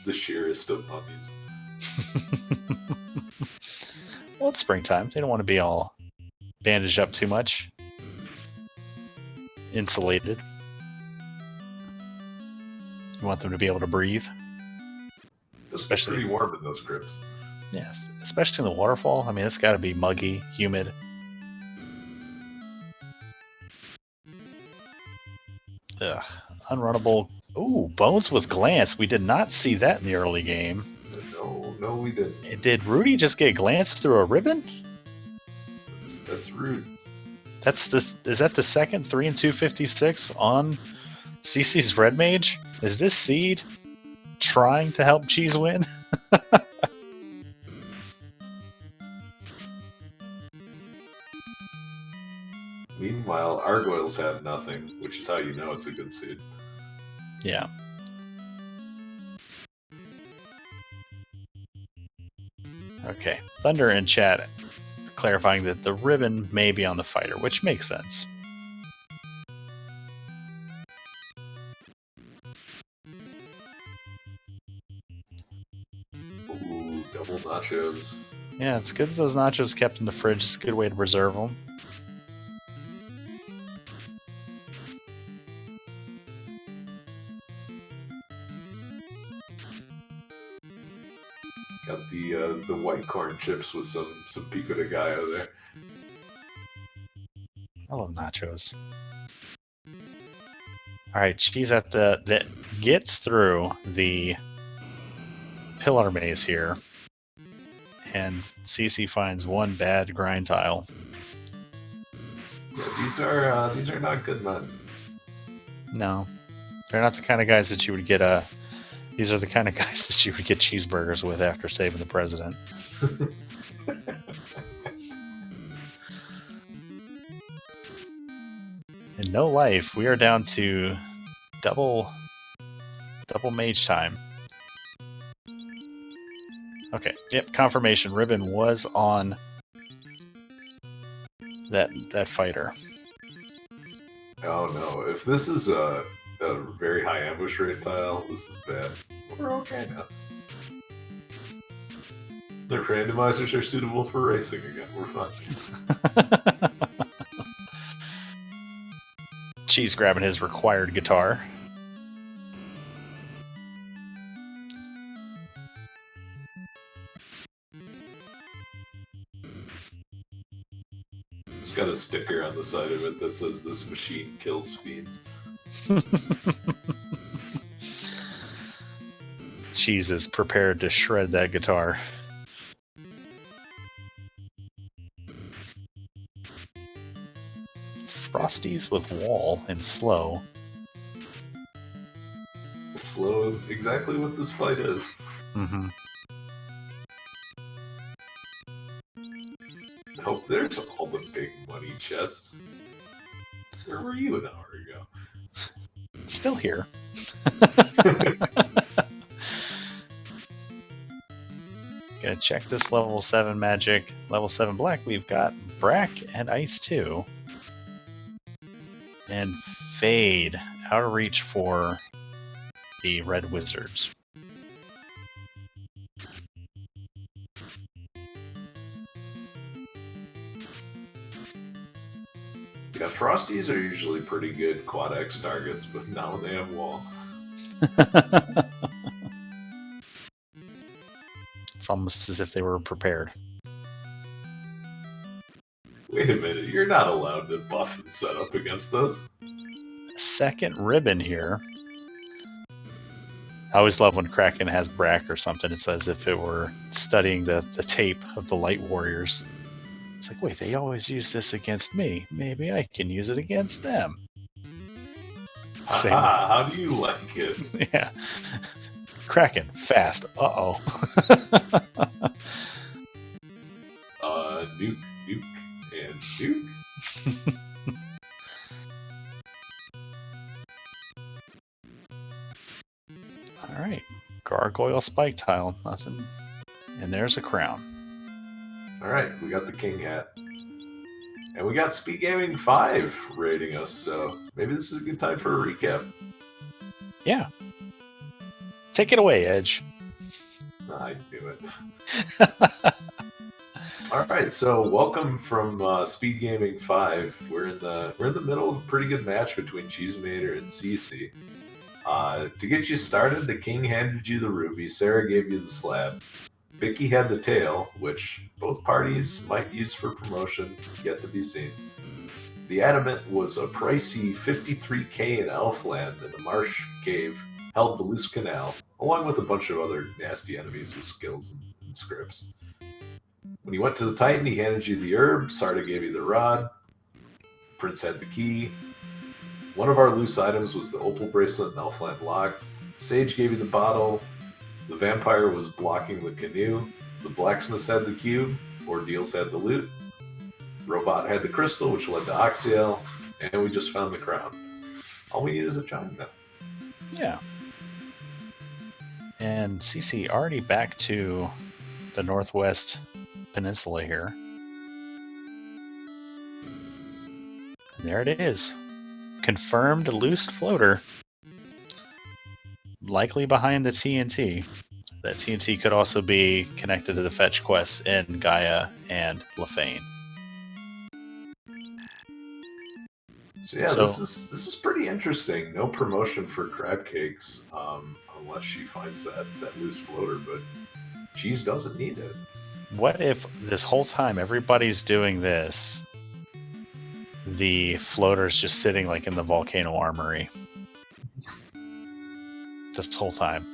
The sheerest of mummies. Well, it's springtime. They don't want to be all bandaged up too much. Insulated. You want them to be able to breathe. Especially pretty warm in those crypts. Yes, especially in the waterfall. I mean, it's got to be muggy, humid. Ugh, unrunnable. Ooh, bones with glance. We did not see that in the early game. No, we didn't. Did Rudy just get glanced through a ribbon? That's rude. Is that the second 3 and 256 on CC's Red Mage? Is this seed trying to help Cheese win? Meanwhile, Argoyles have nothing, which is how you know it's a good seed. Yeah. Okay. Thunder in chat clarifying that the ribbon may be on the fighter, which makes sense. Ooh, double nachos. Yeah, it's good that those nachos kept in the fridge. It's a good way to preserve them. Got the white corn chips with some pico de gallo there. I love nachos. All right, she's at that gets through the pillar maze here, and CC finds one bad grind tile. Yeah, these are not good men. No, they're not the kind of guys that you would get These are the kind of guys that you would get cheeseburgers with after saving the president. In no life, we are down to double mage time. Okay, yep, confirmation. Ribbon was on that fighter. Oh no, if this is a very high ambush rate tile, this is bad. We're okay now. The randomizers are suitable for racing again. We're fine. Cheese grabbing his required guitar. It's got a sticker on the side of it that says "This machine kills fiends." Cheese is prepared to shred that guitar. Frosties with wall and slow. Slow, exactly what this fight is. Mm-hmm. Oh, there's all the big money chests. Where were you an hour ago? Still here. Gonna check this level 7 magic. Level 7 black, we've got Brack and Ice 2. And Fade, out of reach for the Red Wizards. Yeah, Frosties are usually pretty good quad X targets, but now they have wall. It's almost as if they were prepared. Wait a minute, you're not allowed to buff and set up against those. Second ribbon here. I always love when Kraken has Brack or something. It's as if it were studying the tape of the Light Warriors. It's like, wait, they always use this against me. Maybe I can use it against them. Same. How do you like it? Yeah. Kraken, fast. Uh-oh. nuke, nuke, and nuke. All right, gargoyle spike tile, nothing, and there's a crown. All right, we got the king hat. And we got Speed Gaming 5 rating us, so maybe this is a good time for a recap. Yeah. Take it away, Edge. I knew it. All right, so welcome from Speed Gaming 5. We're in the middle of a pretty good match between Cheezinator and Cece. To get you started, the king handed you the ruby, Sarah gave you the slab. Vicky had the tail, which both parties might use for promotion, yet to be seen. The adamant was a pricey 53k in Elfland, and the marsh cave held the loose canal, along with a bunch of other nasty enemies with skills and scripts. When you went to the Titan, he handed you the herb, Sarda gave you the rod, Prince had the key. One of our loose items was the opal bracelet and Elfland lock. Sage gave you the bottle. The vampire was blocking the canoe. The blacksmith had the cube. Ordeals had the loot. Robot had the crystal, which led to Oxiel. And we just found the crown. All we need is a chime now. Yeah. And CC already back to the Northwest Peninsula here. And there it is. Confirmed loose floater. Likely behind the TNT. That TNT could also be connected to the fetch quests in Gaia and Lefane. So yeah, this is pretty interesting. No promotion for crab cakes, unless she finds that loose floater, but Cheese doesn't need it. What if this whole time everybody's doing this, the floater's just sitting like in the volcano armory? This whole time.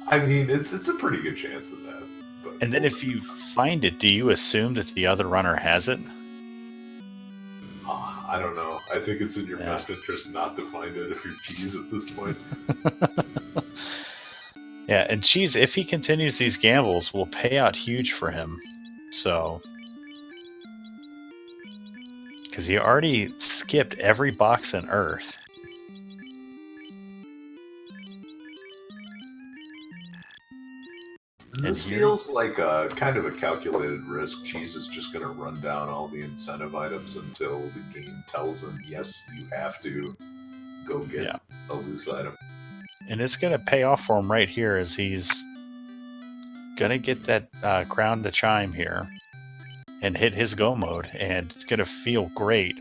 I mean, it's a pretty good chance of that. But and then if you find it, do you assume that the other runner has it? I don't know. I think it's in your best interest not to find it if you're Cheese at this point. Yeah, and Cheese, if he continues these gambles, will pay out huge for him. So, because he already skipped every box on Earth. This feels like a kind of a calculated risk. Cheese is just going to run down all the incentive items until the game tells him, yes, you have to go get a loose item. And it's going to pay off for him right here as he's going to get that crown to chime here and hit his go mode. And it's going to feel great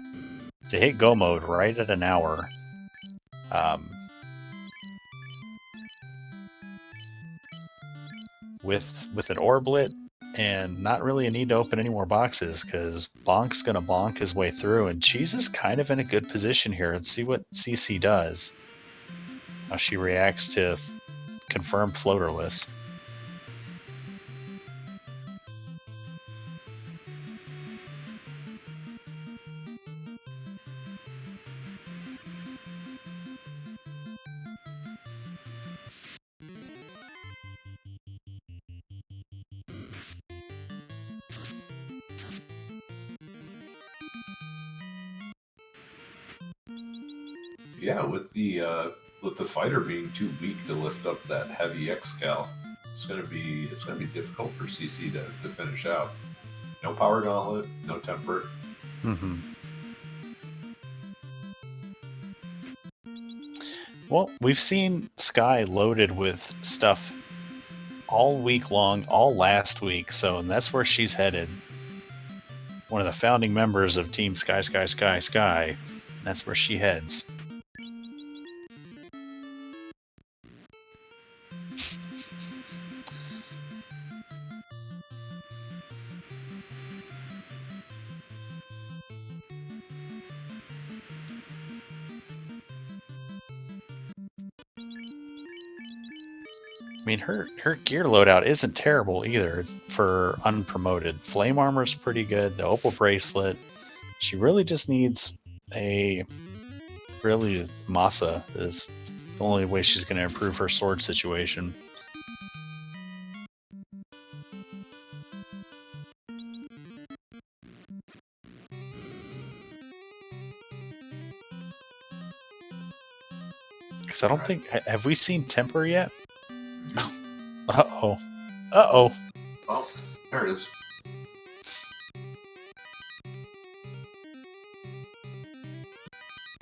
to hit go mode right at an hour. With an orblet and not really a need to open any more boxes because Bonk's going to bonk his way through, and Cheese is kind of in a good position here. Let's see what CC does. How she reacts to confirmed floaterless. Yeah, with the fighter being too weak to lift up that heavy X-Cal, it's gonna be difficult for CC to finish out. No power gauntlet, no temper. Mm-hmm. Well, we've seen Sky loaded with stuff all week long, all last week, and that's where she's headed. One of the founding members of Team Sky. That's where she heads. I mean, her gear loadout isn't terrible either for unpromoted. Flame armor's pretty good. The opal bracelet. She really just needs Masa is the only way she's going to improve her sword situation. Because I don't think... Have we seen Temper yet? Uh-oh. Uh-oh. Oh, there it is.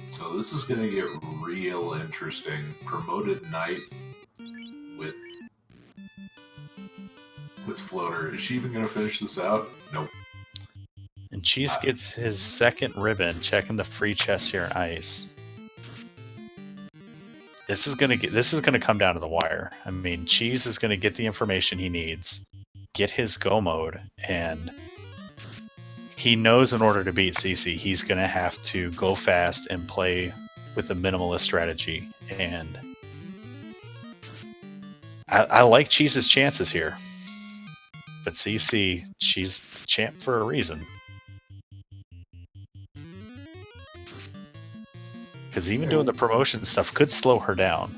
So this is going to get real interesting. Promoted Knight with Floater. Is she even going to finish this out? Nope. And Cheese gets his second ribbon, checking the free chest here in ice. This is gonna come down to the wire. I mean, Cheese is gonna get the information he needs, get his go mode, and he knows in order to beat CC, he's gonna have to go fast and play with the minimalist strategy. And I like Cheese's chances here, but CC, she's the champ for a reason. Because even doing the promotion stuff could slow her down.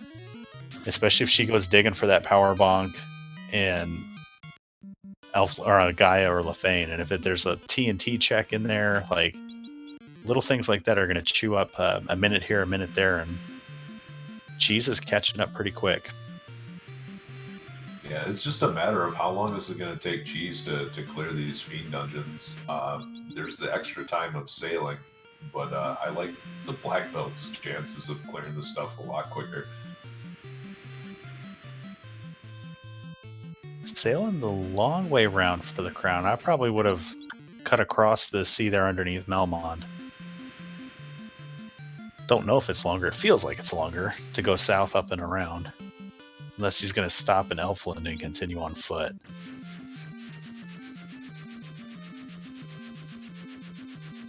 Especially if she goes digging for that power bonk and Elf or Gaia or Lefane. And if there's a TNT check in there, like little things like that are going to chew up a minute here, a minute there, and Cheese is catching up pretty quick. Yeah, it's just a matter of how long is it going to take Cheese to clear these Fiend dungeons. There's the extra time of sailing. But I like the Black Belt's chances of clearing this stuff a lot quicker. Sailing the long way round for the crown. I probably would have cut across the sea there underneath Melmond. Don't know if it's longer. It feels like it's longer to go south, up, and around. Unless he's going to stop in Elfland and continue on foot.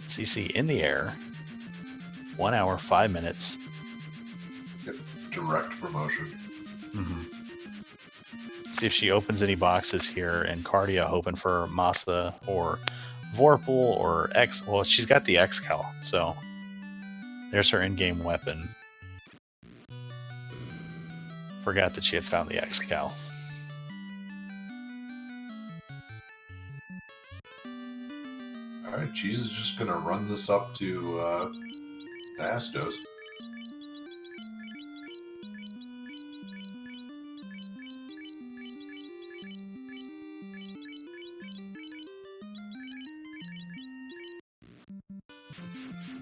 CC in the air. 1 hour, 5 minutes. Yep. Direct promotion. See if she opens any boxes here. And Cardia hoping for Masa or Vorpal or X. Well, she's got the X-Cal, so there's her in-game weapon. Forgot that she had found the X-Cal. Alright, Cheese is just going to run this up to Astos.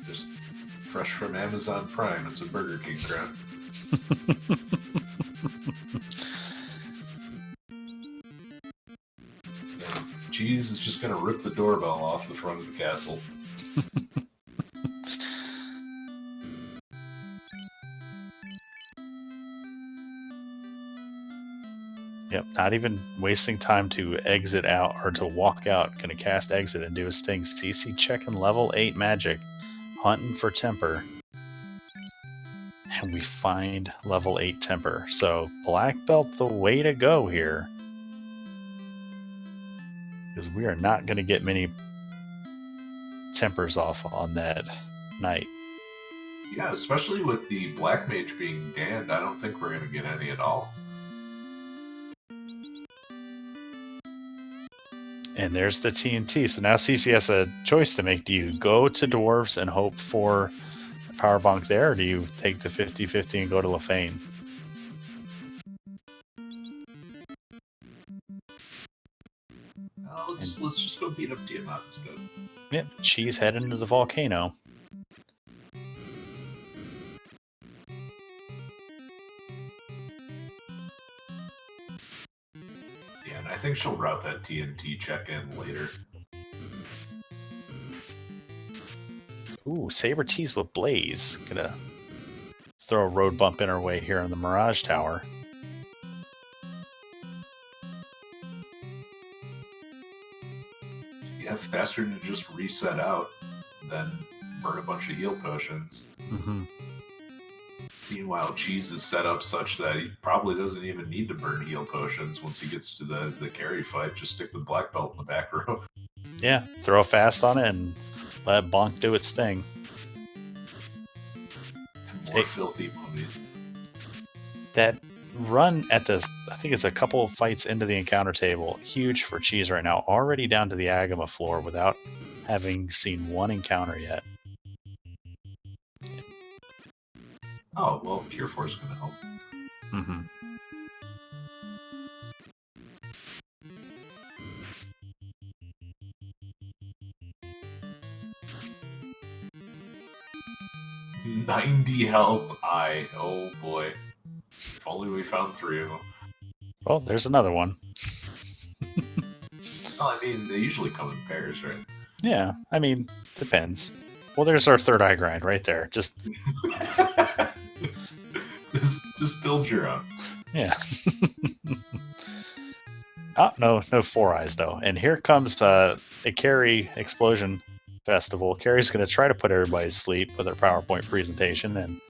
Just fresh from Amazon Prime. It's a Burger King crown. Cheese is just going to rip the doorbell off the front of the castle. Yep, not even wasting time to exit out or to walk out. Gonna cast exit and do his thing. CC checking level 8 magic, hunting for temper. And we find level 8 temper. So Black Belt the way to go here. Because we are not going to get many tempers off on that night. Yeah, especially with the Black Mage being banned, I don't think we're going to get any at all. And there's the TNT. So now CC has a choice to make. Do you go to Dwarves and hope for a power bonk there, or do you take the 50-50 and go to Lefane? Let's just go beat up Tiamat instead. Yep, Cheese heading into the volcano. Yeah, and I think she'll route that TNT check-in later. Ooh, Saber Tease with Blaze. Gonna throw a road bump in her way here on the Mirage Tower. Yeah, faster to just reset out than burn a bunch of heal potions. Mm-hmm. Meanwhile, Cheese is set up such that he probably doesn't even need to burn heal potions once he gets to the carry fight. Just stick the Black Belt in the back row. Yeah, throw a fast on it and let Bonk do its thing. More filthy mummies. That run at the, I think it's a couple of fights into the encounter table, huge for Cheese right now, already down to the Agama floor without having seen one encounter yet. Oh, well, Cure Force going to help. Mm-hmm. $90 health. Oh boy. If only we found 3 of them. Well, there's another one. Well, I mean, they usually come in pairs, right? Yeah, I mean, depends. Well, there's our third eye grind right there. Just just build your own. yeah. Oh, no 4 eyes though. And here comes a Carrie explosion festival. Carrie's going to try to put everybody to sleep with her PowerPoint presentation, and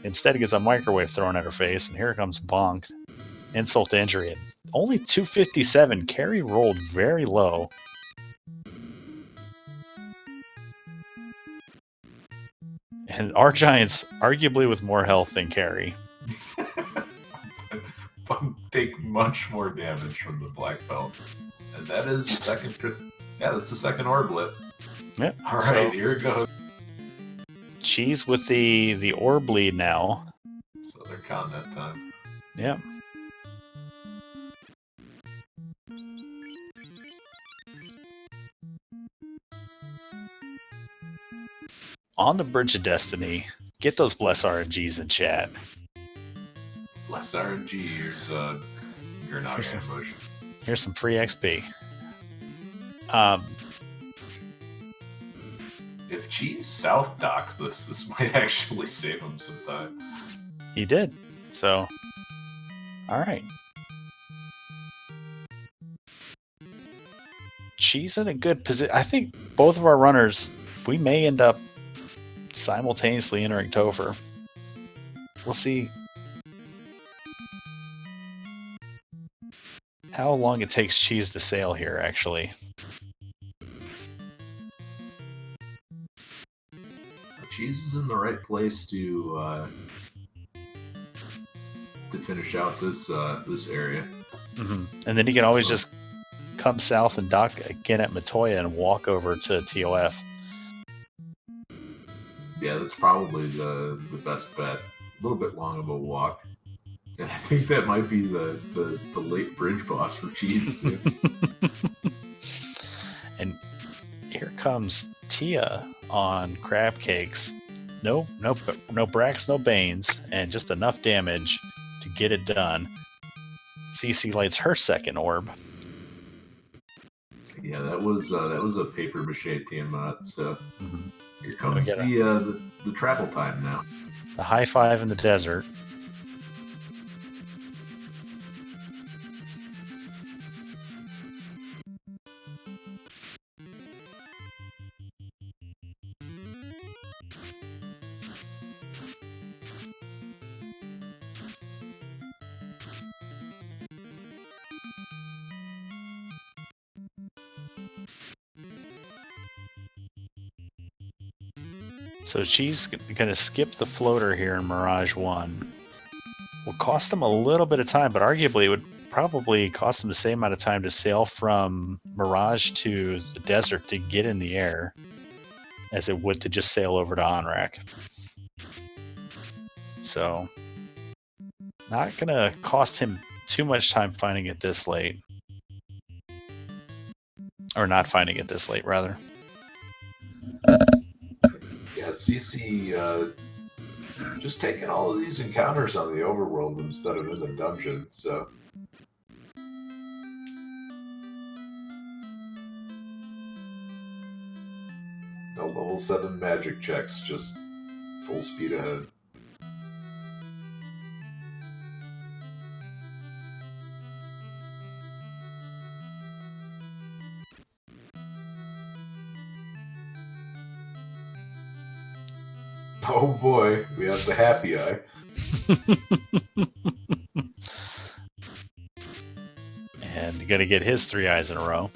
instead gets a microwave thrown at her face. And here comes Bonk. Insult to injury. At only 257. Carrie rolled very low. And our Giants, arguably with more health than Carrie. Take much more damage from the black belt. And that is the second. Yeah, that's the second orblet. Yep. All right, So, here it goes. Cheese with the orb lead now. So they're counting that time. Yep. On the Bridge of Destiny, get those bless RNGs in chat. Less RNG, you're not Here's ambush. Here's some free XP. If Cheese South dock this might actually save him some time. He did. So, all right. Cheese in a good position. I think both of our runners, we may end up simultaneously entering Topher. We'll see how long it takes Cheese to sail here, actually. Cheese is in the right place to finish out this area. Mm-hmm. And then he can always just come south and dock again at Matoya and walk over to TOF. Yeah, that's probably the best bet. A little bit long of a walk. And I think that might be the late bridge boss for Cheese. And here comes Tia on crab cakes. No Brax, no Banes, and just enough damage to get it done. CC lights her second orb. Yeah, that was a paper mache Tiamat. So here comes Get the travel time now. The high five in the desert. So she's going to skip the floater here in Mirage 1. Will cost them a little bit of time, but arguably it would probably cost them the same amount of time to sail from Mirage to the desert to get in the air as it would to just sail over to Onrak. So, not going to cost him too much time finding it this late. Or not finding it this late, rather. Yeah, CC just taking all of these encounters on the overworld instead of in the dungeon, so. No level 7 magic checks, just full speed ahead. Oh boy, we have the happy eye. And you're going to get his 3 eyes in a row.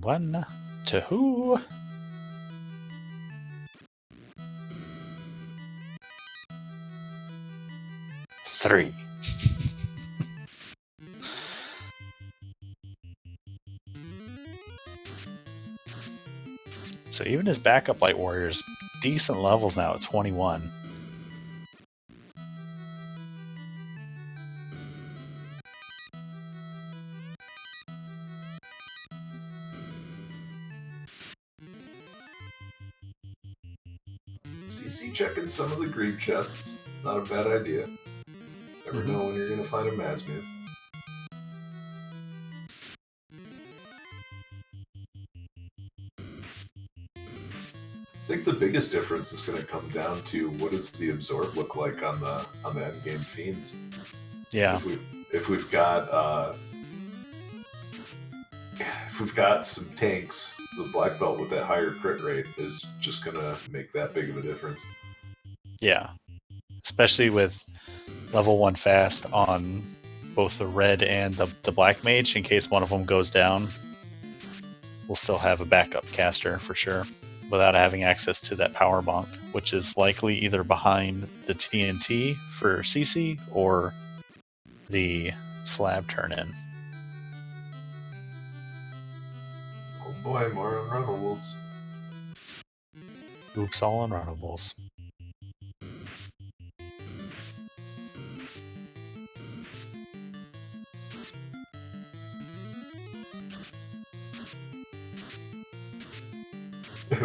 One, two. 3. So even his backup Light Warrior's decent levels now at 21. CC checking some of the greed chests. Not a bad idea. Never know when you're going to find a Mazmute. I think the biggest difference is going to come down to what does the absorb look like on the end game Fiends. Yeah. If we've got some tanks, the black belt with that higher crit rate is just going to make that big of a difference. Yeah. Especially with level 1 fast on both the red and the black mage, in case one of them goes down. We'll still have a backup caster for sure, without having access to that power bonk, which is likely either behind the TNT for CC or the slab turn in. Oh boy, more unrunnables. Oops, all unrunnables.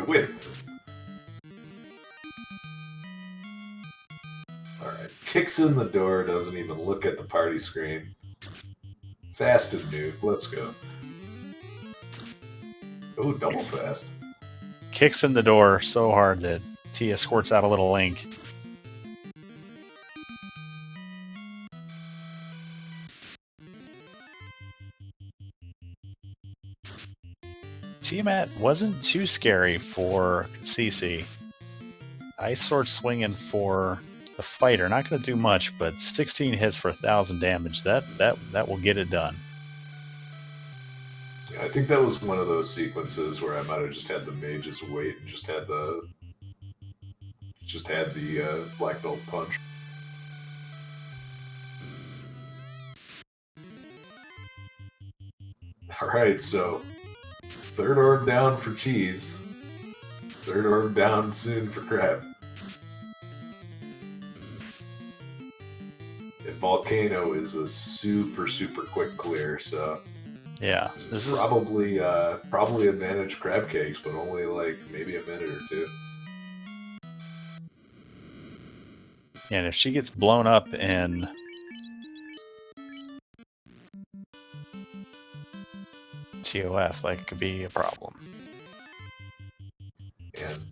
Wait. Alright. Kicks in the door, doesn't even look at the party screen. Fast and nuke, let's go. Oh, double fast. Kicks in the door so hard that Tia squirts out a little link. Tiamat wasn't too scary for CC. Ice Sword swinging for the fighter, not going to do much, but 16 hits for 1,000 damage. That will get it done. Yeah, I think that was one of those sequences where I might have just had the mages wait and just had the black belt punch. All right, so third orb down for Cheese. Third orb down soon for Crab. And Volcano is a super quick clear, so yeah, this is probably advantage Crab Cakes, but only like maybe a minute or two. And if she gets blown up in TOF, like, it could be a problem. And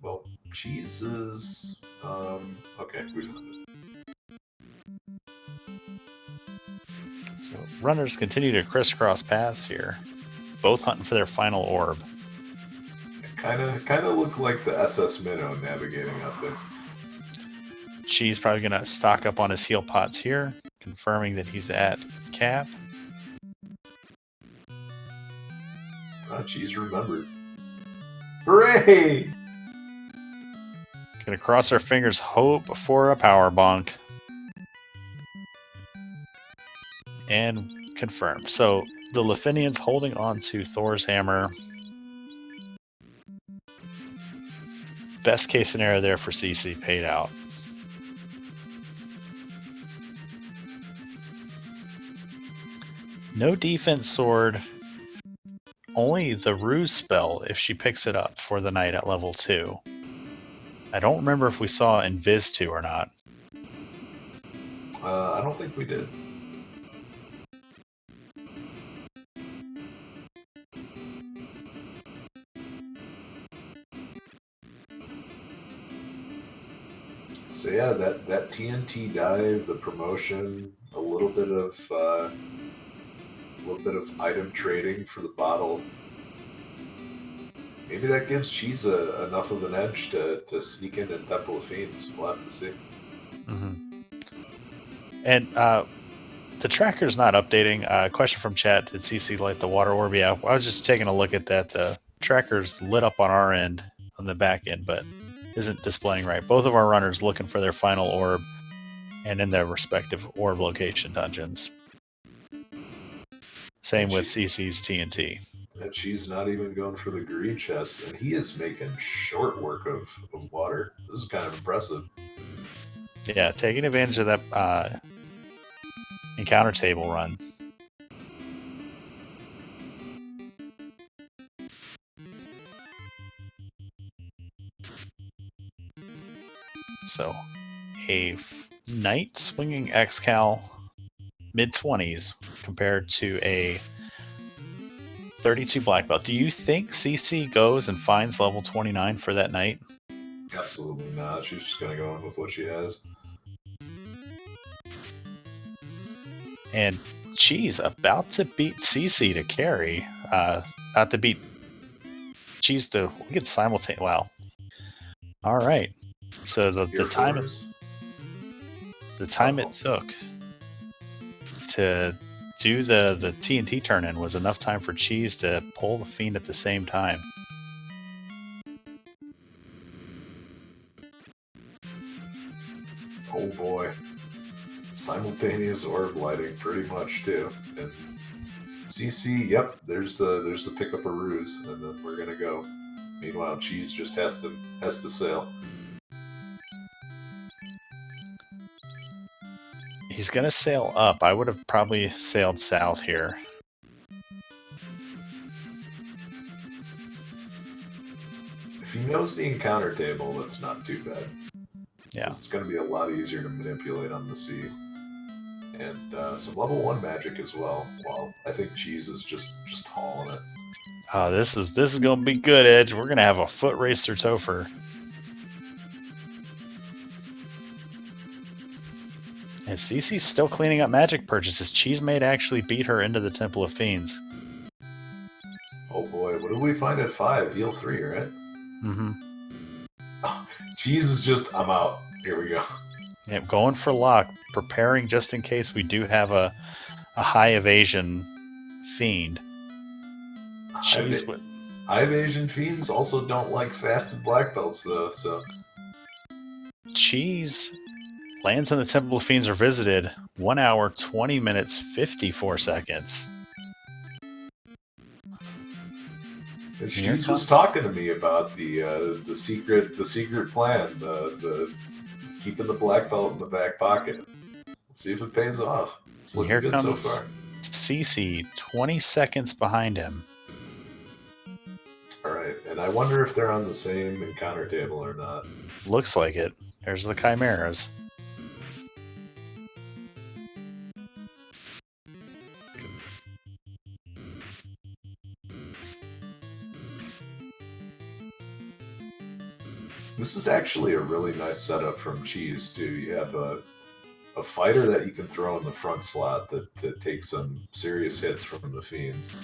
well, Cheese is okay. We've done it. So runners continue to crisscross paths here, both hunting for their final orb. Kind of look like the SS Minnow navigating up there. She's probably going to stock up on his heal pots here, confirming that he's at cap. Cheese remembered. Hooray! Gonna cross our fingers, hope for a power bonk. And confirm. So the Lefinians holding on to Thor's hammer. Best case scenario there for CC paid out. No defense sword. Only the ruse spell if she picks it up for the knight at level 2. I don't remember if we saw Invis 2 or not. I don't think we did. So yeah, that TNT dive, the promotion, a little bit of item trading for the bottle. Maybe that gives Cheese enough of an edge to sneak into Temple of Fiends. We'll have to see. Mm-hmm. And the tracker's not updating. Question from chat: did CC light the water orb? Yeah, I was just taking a look at that. The tracker's lit up on our end, on the back end, but isn't displaying right. Both of our runners looking for their final orb, and in their respective orb location dungeons. Same with CC's TNT. And she's not even going for the green chest, and he is making short work of water. This is kind of impressive. Yeah, taking advantage of that encounter table run. So, a knight swinging Excal mid-20s compared to a 32 black belt. Do you think CC goes and finds level 29 for that knight? Absolutely not. She's just going to go in with what she has. And Cheese about to beat CC to carry. About to beat Cheese to get simultaneous. Wow. All right. So the time it took to do the TNT turn in was enough time for Cheese to pull the Fiend at the same time. Oh boy. Simultaneous orb lighting pretty much too. And CC, yep, there's the pick up a ruse, and then we're gonna go. Meanwhile, Cheese just has to sail. He's gonna sail up. I would have probably sailed south here. If he knows the encounter table, that's not too bad. Yeah. It's going to be a lot easier to manipulate on the sea. And some level 1 magic as well. Well, I think Cheese is just hauling it. Oh, this is gonna be good, Edge. We're gonna have a foot race through Topher. And CC's still cleaning up magic purchases. Cheese Mate actually beat her into the Temple of Fiends. Oh boy, what did we find at 5? Heal 3, right? Mm-hmm. Oh, Cheese is just, I'm out. Here we go. Yep, going for lock, preparing just in case we do have a high evasion Fiend. Cheese with high evasion Fiends also don't like fasted black belts though, so Cheese lands in the Temple of Fiends are visited. 1 hour, 20 minutes, 54 seconds. And Cheese was talking to me about the secret plan, the keeping the black belt in the back pocket. Let's see if it pays off. It's looking good so far. CC 20 seconds behind him. Alright, and I wonder if they're on the same encounter table or not. Looks like it. There's the Chimeras. This is actually a really nice setup from Cheese, too. You have a fighter that you can throw in the front slot to take some serious hits from the Fiends.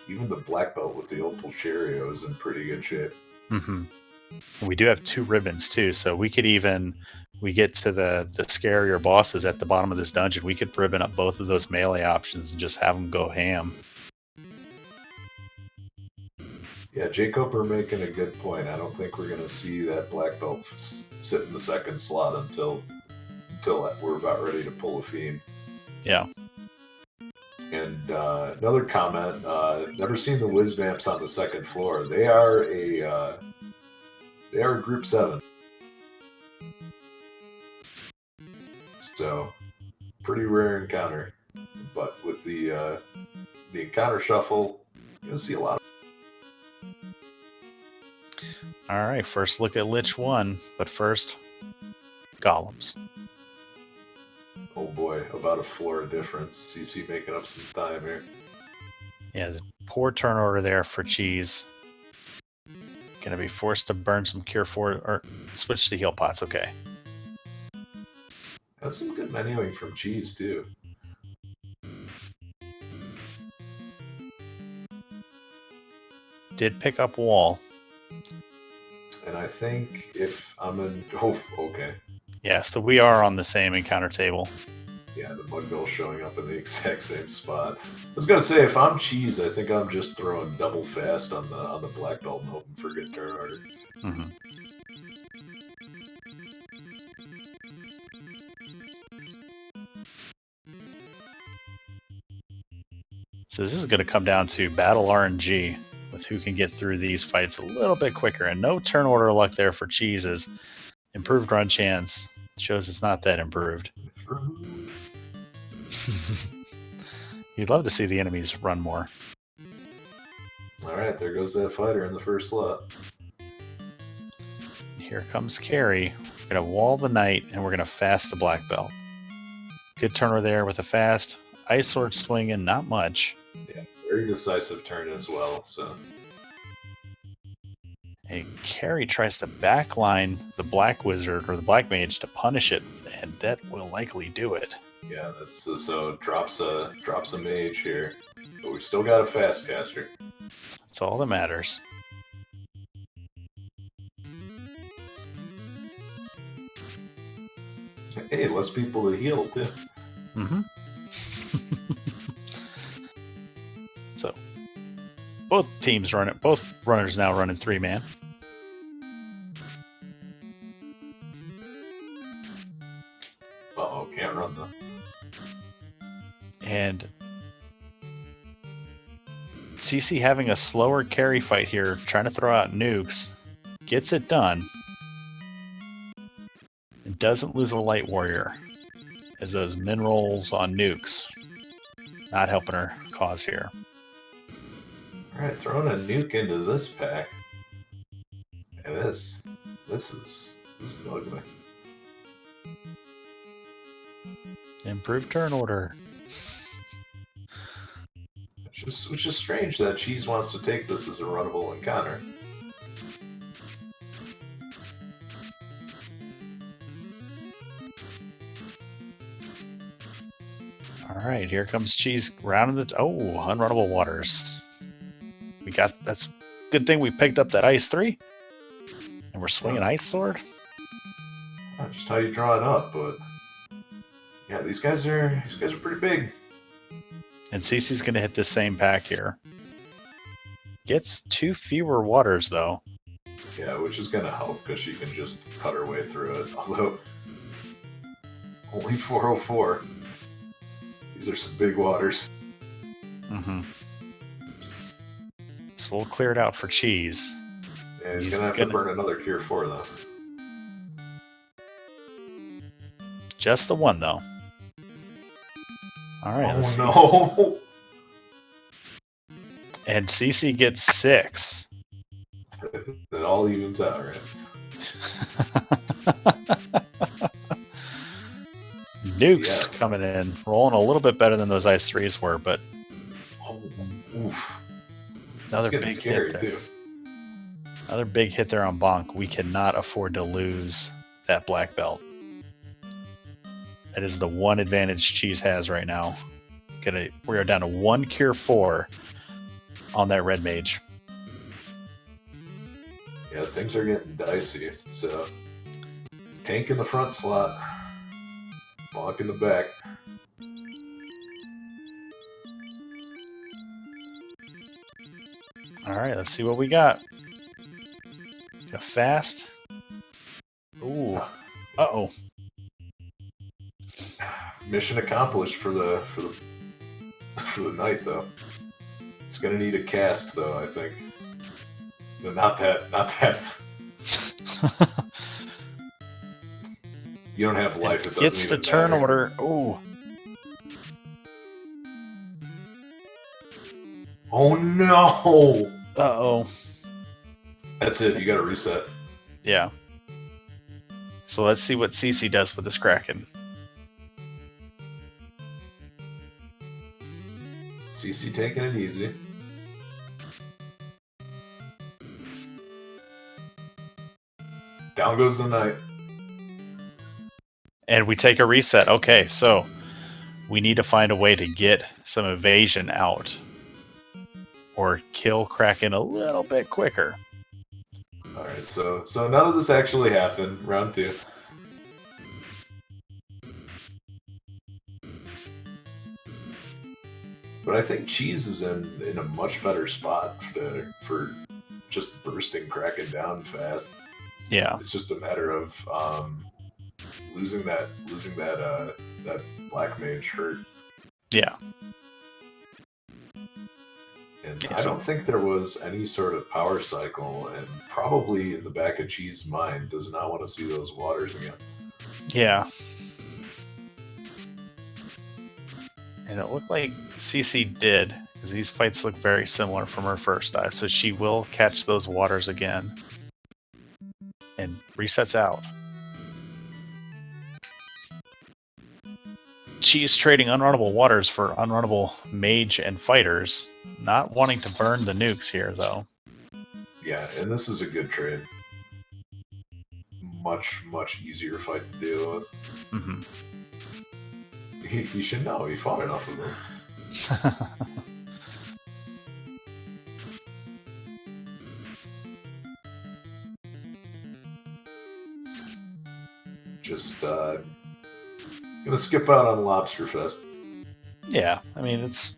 Even the black belt with the opal Cheerio is in pretty good shape. Mm-hmm. We do have 2 ribbons too, so we could we get to the scarier bosses at the bottom of this dungeon, we could ribbon up both of those melee options and just have them go ham. Yeah, Jacob are making a good point. I don't think we're going to see that black belt sit in the second slot until we're about ready to pull a Fiend. Yeah. And another comment, never seen the Whiz Vamps on the second floor. They are a group 7. So, pretty rare encounter. But with the encounter shuffle, you're going to see a lot of. Alright, first look at Lich 1, but first, Golems. Oh boy, about a floor difference. CC making up some time here. Yeah, the poor turn order there for Cheese. Gonna be forced to burn some Cure 4, or switch to heal pots, okay. That's some good menuing from Cheese, too. Did pick up wall. And I think if I'm in... Oh, okay. Yeah, so we are on the same encounter table. Yeah, the Mudville showing up in the exact same spot. I was gonna say, if I'm Cheese, I think I'm just throwing double fast on the black belt and hoping for good turn order. Mm-hmm. So this is going to come down to battle RNG with who can get through these fights a little bit quicker. And no turn order luck there for Cheese's. Improved run chance shows it's not that improved. You'd love to see the enemies run more. Alright, there goes that fighter in the first slot. Here comes Carry. We're going to wall the knight, and we're going to fast the black belt. Good turner there with a fast. Ice sword swinging, not much. Yeah, very decisive turn as well. So, And Carry tries to backline the black wizard or the black mage to punish it, and that will likely do it. yeah, that's so drops a mage here, but we still got a fast caster. That's all that matters. Hey, less people to heal too. Mm-hmm. So, both runners now running 3-man. Uh-oh, can't run though. And CC having a slower carry fight here, trying to throw out nukes, gets it done. And doesn't lose a light warrior, as those min rolls on nukes not helping her cause here. Alright, throwing a nuke into this pack. And this is ugly. Improved turn order. Which is strange that Cheese wants to take this as a runnable encounter. Alright, here comes Cheese round the... Oh, unrunnable waters. That's a good thing we picked up that Ice 3. And we're swinging Ice Sword. Not just how you draw it up, but... Yeah, these guys are pretty big. And CC's going to hit the same pack here. Gets 2 fewer waters, though. Yeah, which is going to help, because she can just cut her way through it. Although, only 404. These are some big waters. Mm-hmm. So we'll clear it out for Cheese. Yeah, he's going to have to burn another Cure 4, though. Just the one, though. Alright, let's see. No! And CC gets 6. It all evens out, right? Nukes coming in, rolling a little bit better than those Ice 3s were, but oof. Another big hit there. Too. Another big hit there on Bonk. We cannot afford to lose that black belt. That is the one advantage Cheese has right now. We are down to 1 Cure 4 on that red mage. Yeah, things are getting dicey. So, tank in the front slot, Bonk in the back. All right, let's see what we got. A fast. Ooh. Uh-oh. Mission accomplished for the knight, though. He's gonna need a cast, though, I think. No, not that. You don't have life. It doesn't Gets the even turn matter. order. Ooh. Oh no! Uh-oh. That's it. You gotta reset. Yeah. So let's see what CC does with this Kraken. CC taking it easy. Down goes the knight. And we take a reset. Okay, so we need to find a way to get some evasion out. Or kill Kraken a little bit quicker. Alright, so none of this actually happened. Round 2. But I think Cheese is in a much better spot for just bursting Kraken down fast. Yeah. It's just a matter of losing that black mage hurt. Yeah. Okay, I don't think there was any sort of power cycle, and probably in the back of Cheese's mind does not want to see those waters again. yeah. And it looked like CC did, because these fights look very similar from her first dive, so she will catch those waters again. And resets out. Cheese trading unrunnable waters for unrunnable mage and fighters. Not wanting to burn the nukes here, though. Yeah, and this is a good trade. Much, much easier fight to deal with. Mm-hmm. He should know. He fought enough of them. Just gonna skip out on Lobster Fest. Yeah, I mean, it's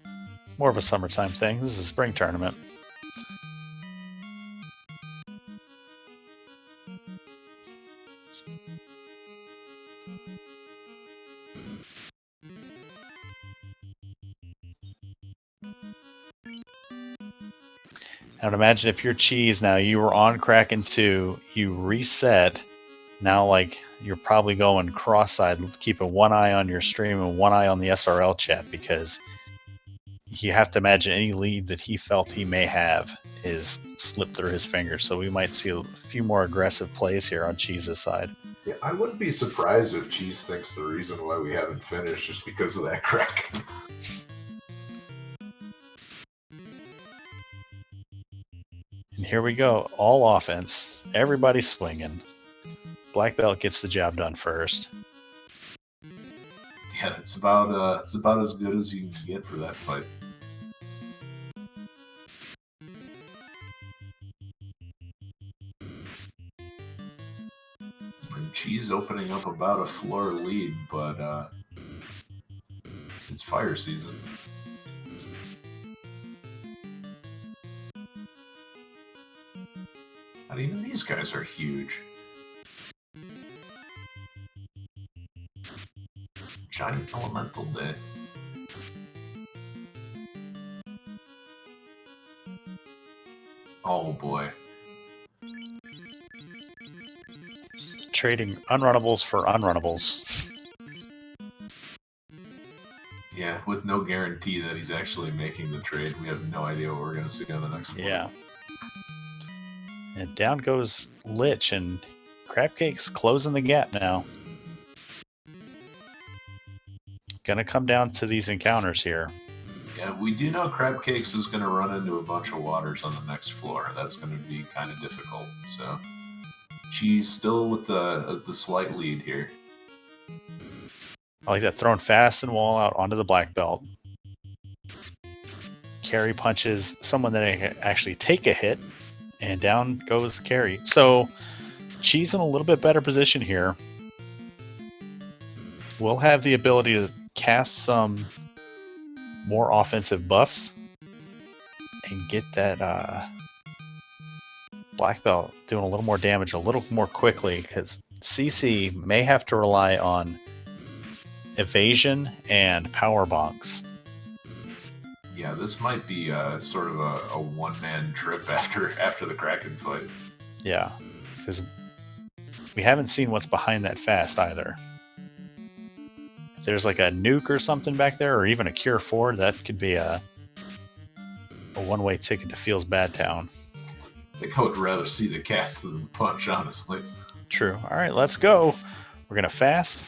more of a summertime thing. This is a spring tournament. I would imagine if you're Cheese now, you were on Kraken 2, you reset. Now, like, you're probably going cross-eyed, keeping one eye on your stream and one eye on the SRL chat, because you have to imagine any lead that he felt he may have is slipped through his fingers. So we might see a few more aggressive plays here on Cheese's side. Yeah, I wouldn't be surprised if Cheese thinks the reason why we haven't finished is because of that crack. And here we go, all offense. Everybody swinging. Black Belt gets the job done first. Yeah, it's about as good as you can get for that fight. And Cheese opening up about a floor lead, but it's fire season. And even these guys are huge. Giant Elemental Day. Oh boy. Trading unrunnables for unrunnables. Yeah, with no guarantee that he's actually making the trade. We have no idea what we're going to see on the next one. Yeah. And down goes Lich, and Crabcake's closing the gap now. Gonna come down to these encounters here. Yeah, we do know Crab Cakes is going to run into a bunch of waters on the next floor. That's going to be kind of difficult. So, Cheese still with the slight lead here. I like that, throwing fast and wall out onto the black belt. Carry punches someone that can actually take a hit, and down goes Carry. So, Cheese in a little bit better position here. We'll have the ability to cast some more offensive buffs and get that black belt doing a little more damage a little more quickly, because CC may have to rely on evasion and power bonks. Yeah, this might be sort of a one-man trip after the Kraken fight. Yeah, because we haven't seen what's behind that fast either. If there's like a nuke or something back there, or even a Cure 4, that could be a one-way ticket to Feels Bad Town. I think I would rather see the cast than the punch, honestly. True. All right, let's go. We're gonna fast.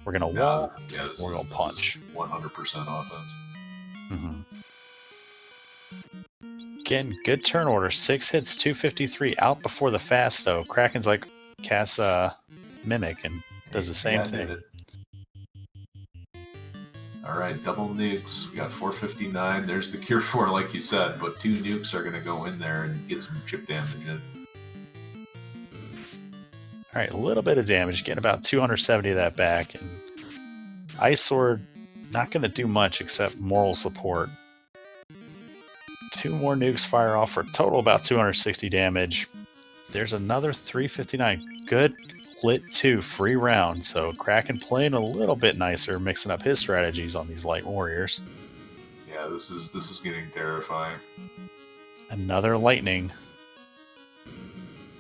We're gonna wall. Yeah, we're gonna punch. 100% offense. Mm-hmm. Again, good turn order. 6 hits, 253. Out before the fast, though. Kraken's like casts Mimic and does the same thing. All right, double nukes. We got 459. There's the Cure 4, like you said, but 2 nukes are going to go in there and get some chip damage in. All right, a little bit of damage, getting about 270 of that back. And Ice Sword, not going to do much except moral support. 2 more nukes fire off for a total about 260 damage. There's another 359. Good lit 2 free round, so Kraken playing a little bit nicer, mixing up his strategies on these light warriors. Yeah, this is getting terrifying. Another lightning.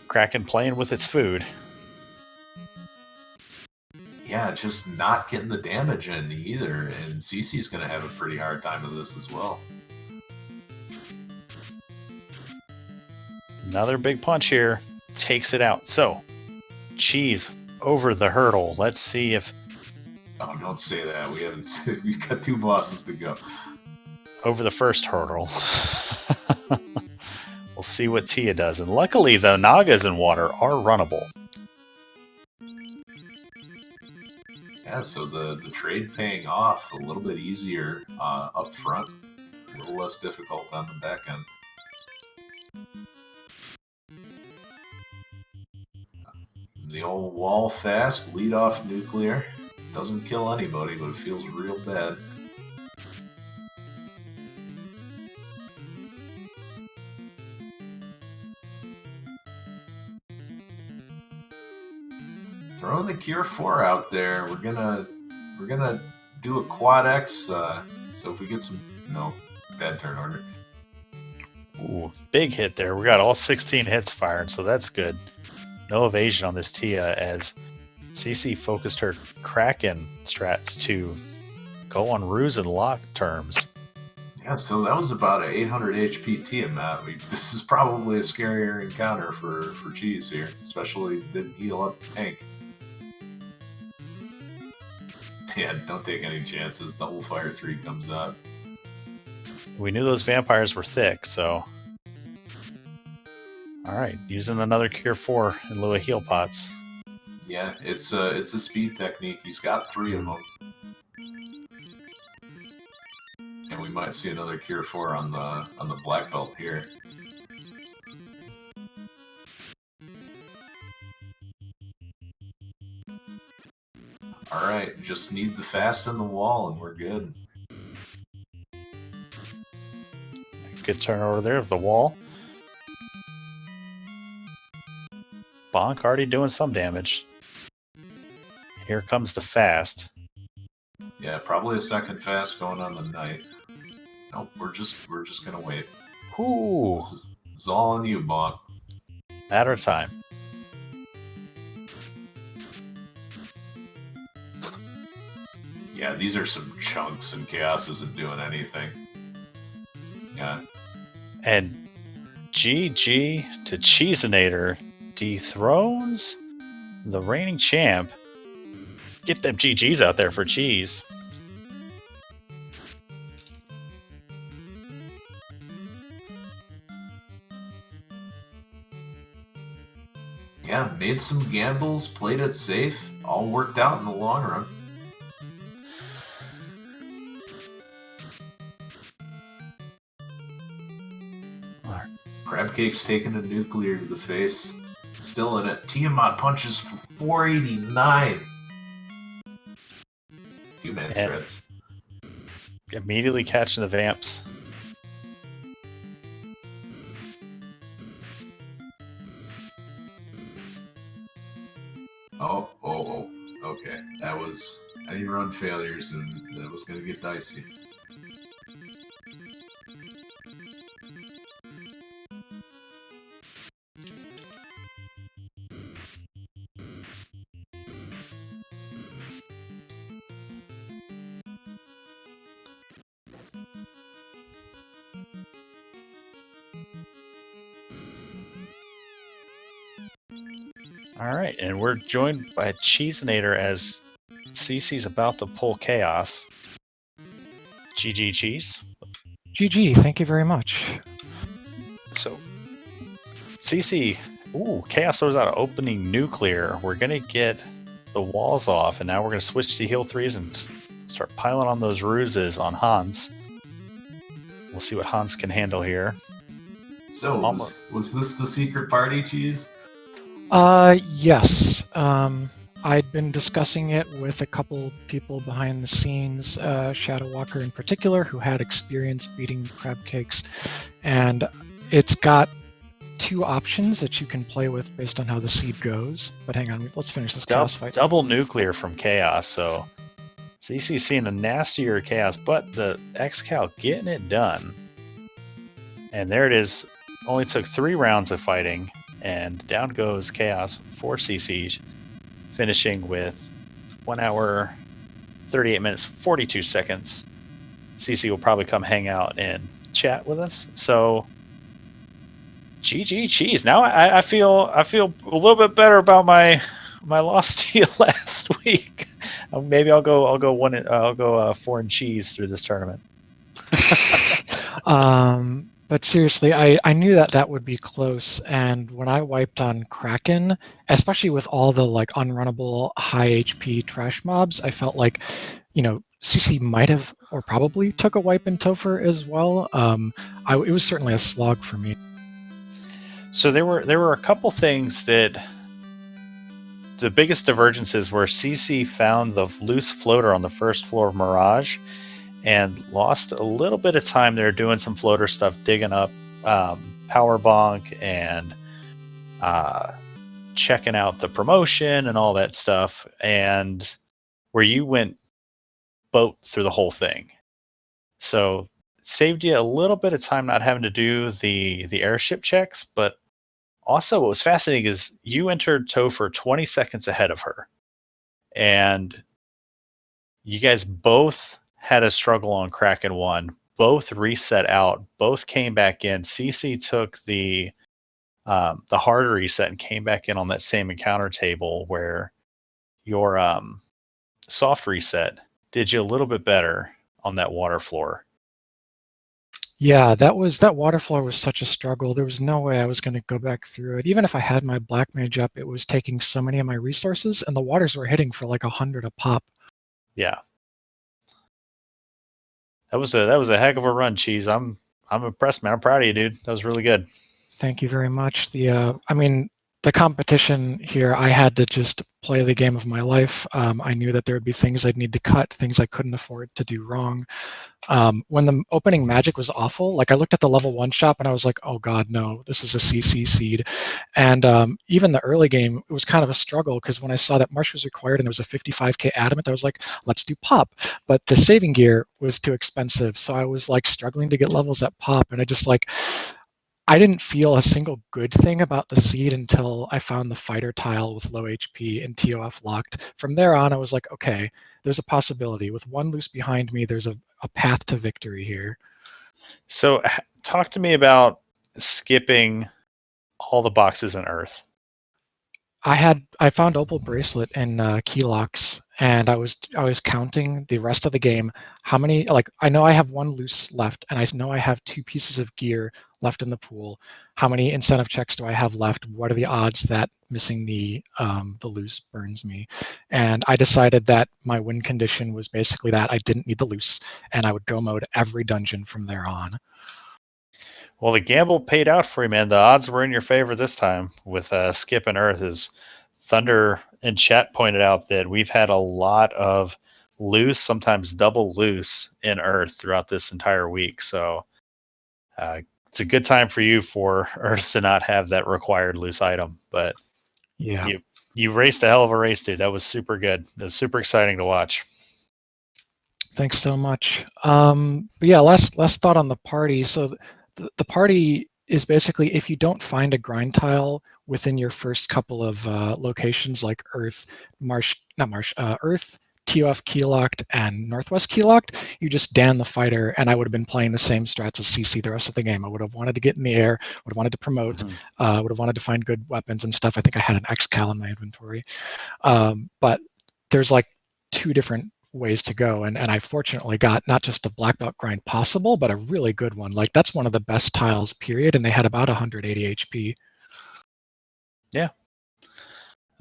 Kraken playing with its food. Yeah, just not getting the damage in either, and CC's going to have a pretty hard time with this as well. Another big punch here. Takes it out. So, Cheese over the hurdle. Let's see if... Oh, don't say that. We've got 2 bosses to go. Over the first hurdle. We'll see what Tia does. And luckily, the Nagas in water are runnable. Yeah, so the trade paying off a little bit easier up front. A little less difficult on the back end. The old wall fast, lead off nuclear. Doesn't kill anybody, but it feels real bad. Throw the Cure 4 out there. We're gonna do a quad X. So if we get some bad turn order. Ooh, big hit there. We got all 16 hits fired, so that's good. No evasion on this Tia as CC focused her Kraken strats to go on ruse and lock terms. Yeah, so that was about an 800 HP Tiamat. This is probably a scarier encounter for Cheese here, especially didn't heal up the tank. Yeah, don't take any chances. Double Fire 3 comes out. We knew those vampires were thick, so... Alright, using another Cure 4 in lieu of heal pots. Yeah, it's a speed technique. He's got 3 of them. And we might see another Cure 4 on the black belt here. Alright, just need the fast in the wall and we're good. Good turn over there of the wall. Bonk already doing some damage. Here comes the fast. Yeah, probably a second fast going on the knight. Nope, we're just gonna wait. Ooh. This is all on you, Bonk. Matter of time. Yeah, these are some chunks and Chaos isn't doing anything. Yeah. And GG to Cheezinator dethrones the reigning champ. Get them GGs out there for Cheese. Yeah, made some gambles, played it safe, all worked out in the long run. Crabcake's taking a nuclear to the face. Still in it. Tiamat punches for 489. Two-man threats. Immediately catching the vamps. Oh, okay. That was any run failures, and that was going to get dicey. Alright, and we're joined by Cheezinator as CC's about to pull Chaos. GG Cheese. GG, thank you very much. So, CC, Chaos throws out an opening nuclear. We're going to get the walls off, and now we're going to switch to heal 3s and start piling on those ruses on Hans. We'll see what Hans can handle here. So, was this the secret party, Cheese? Yes. I'd been discussing it with a couple people behind the scenes, Shadow Walker in particular, who had experience beating crab cakes, and it's got 2 options that you can play with based on how the seed goes. But hang on, let's finish this Chaos fight. Double nuclear from Chaos, so CC's seeing a nastier Chaos, but the X-Cal getting it done. And there it is, only took 3 rounds of fighting, and down goes Chaos for CC, finishing with 1 hour, 38 minutes, 42 seconds. CC will probably come hang out and chat with us. So, GG Cheese. Now I feel a little bit better about my loss to you last week. Maybe I'll go 4 and cheese through this tournament. But seriously, I knew that would be close, and when I wiped on Kraken, especially with all the like unrunnable high HP trash mobs, I felt like, CC might have or probably took a wipe in Topher as well. It was certainly a slog for me. So there were a couple things that the biggest divergences were CC found the loose floater on the first floor of Mirage and lost a little bit of time there doing some floater stuff, digging up Power Bonk and checking out the promotion and all that stuff, and where you went boat through the whole thing. So saved you a little bit of time not having to do the airship checks, but also what was fascinating is you entered Topher 20 seconds ahead of her. And you guys both had a struggle on Kraken 1, both reset out, both came back in. CC took the hard reset and came back in on that same encounter table, where your soft reset did you a little bit better on that water floor. Yeah, that water floor was such a struggle. There was no way I was going to go back through it. Even if I had my black mage up, it was taking so many of my resources, and the waters were hitting for like 100 a pop. Yeah. That was a heck of a run, Cheese. I'm impressed, man. I'm proud of you, dude. That was really good. Thank you very much. The competition here, I had to just play the game of my life. I knew that there would be things I'd need to cut, things I couldn't afford to do wrong. When the opening magic was awful, like I looked at the level 1 shop and I was like, oh god, no, this is a CC seed. And even the early game, it was kind of a struggle, because when I saw that Marsh was required and there was a 55k adamant, I was like, let's do pop. But the saving gear was too expensive, so I was like struggling to get levels at pop, and I didn't feel a single good thing about the seed until I found the fighter tile with low HP and TOF locked. From there on, I was like, okay, there's a possibility. With 1 loose behind me, there's a path to victory here. So talk to me about skipping all the boxes in Earth. I found Opal Bracelet in key locks, and I was counting the rest of the game. How many, like, I know I have 1 loose left, and I know I have 2 pieces of gear left in the pool. How many incentive checks do I have left? What are the odds that missing the loose burns me? And I decided that my win condition was basically that I didn't need the loose, and I would go mode every dungeon from there on. Well, the gamble paid out for you, man. The odds were in your favor this time with Skip and Earth. As Thunder in chat pointed out, that we've had a lot of loose, sometimes double loose in Earth throughout this entire week. So it's a good time for you for Earth to not have that required loose item. But yeah, you raced a hell of a race, dude. That was super good. It was super exciting to watch. Thanks so much. But yeah, last thought on the party. So the party is basically, if you don't find a grind tile within your first couple of locations like Earth, Earth, TOF keylocked, and Northwest keylocked, you just Dan the fighter, and I would have been playing the same strats as CC the rest of the game. I would have wanted to get in the air, would have wanted to promote, would have wanted to find good weapons and stuff. I think I had an X-Cal in my inventory. But there's like 2 different ways to go, and I fortunately got not just the black belt grind possible, but a really good one. Like, that's one of the best tiles, period, and they had about 180 HP. Yeah,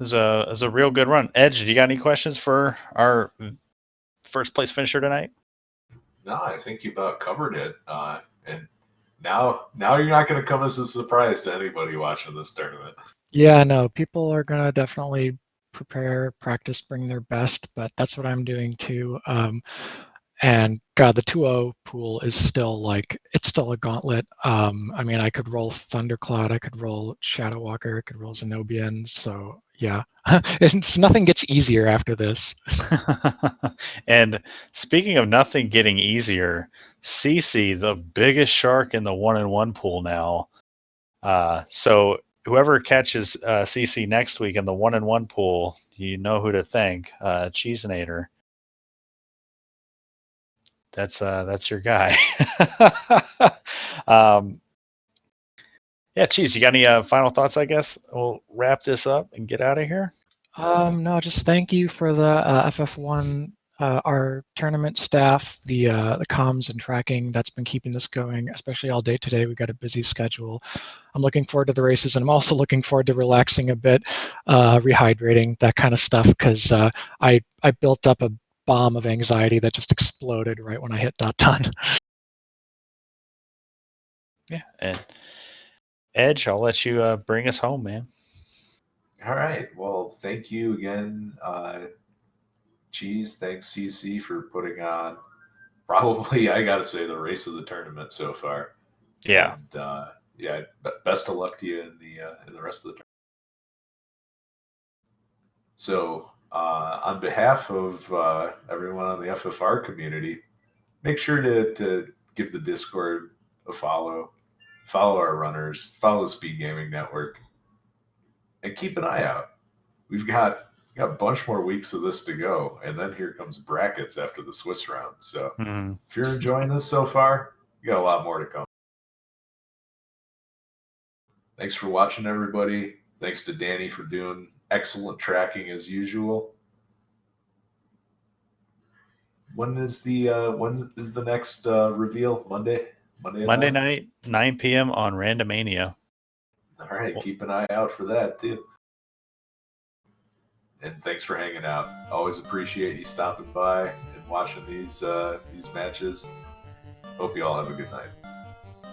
it was a real good run. Edge, do you got any questions for our first place finisher tonight? No, I think you about covered it. And now you're not going to come as a surprise to anybody watching this tournament. Yeah, no, people are gonna definitely prepare, practice, bring their best, but that's what I'm doing too. And God, the 2-0 pool is still it's still a gauntlet. I mean, I could roll Thundercloud, I could roll Shadow Walker, I could roll Zenobian. So yeah, nothing gets easier after this. And speaking of nothing getting easier, CC, the biggest shark in the 1-in-1 pool now, So whoever catches CC next week in the 1-in-1 pool, you know who to thank. Cheezinator. That's your guy. Yeah, Cheese, you got any final thoughts? I guess we'll wrap this up and get out of here. No, just thank you for the FF1, our tournament staff, the comms and tracking that's been keeping this going, especially all day today. We got a busy schedule. I'm looking forward to the races, and I'm also looking forward to relaxing a bit, rehydrating, that kind of stuff, because I built up a bomb of anxiety that just exploded right when I hit .done. Yeah, and Edge, I'll let you bring us home, man. All right. Well, thank you again, Cheese. Thanks, CC, for putting on probably, I got to say, the race of the tournament so far. Yeah. And yeah, best of luck to you in the rest of the tournament. So, on behalf of everyone on the FFR community, make sure to give the Discord a follow our runners, follow the Speed Gaming Network, and keep an eye out. We've got a bunch more weeks of this to go, and then here comes brackets after the Swiss round. So if you're enjoying this so far, you got a lot more to come. Thanks for watching, everybody. Thanks to Danny for doing excellent tracking as usual. When is the next reveal? Monday night, 9 p.m. on Randomania. All right, keep an eye out for that too. And thanks for hanging out. Always appreciate you stopping by and watching these matches. Hope you all have a good night.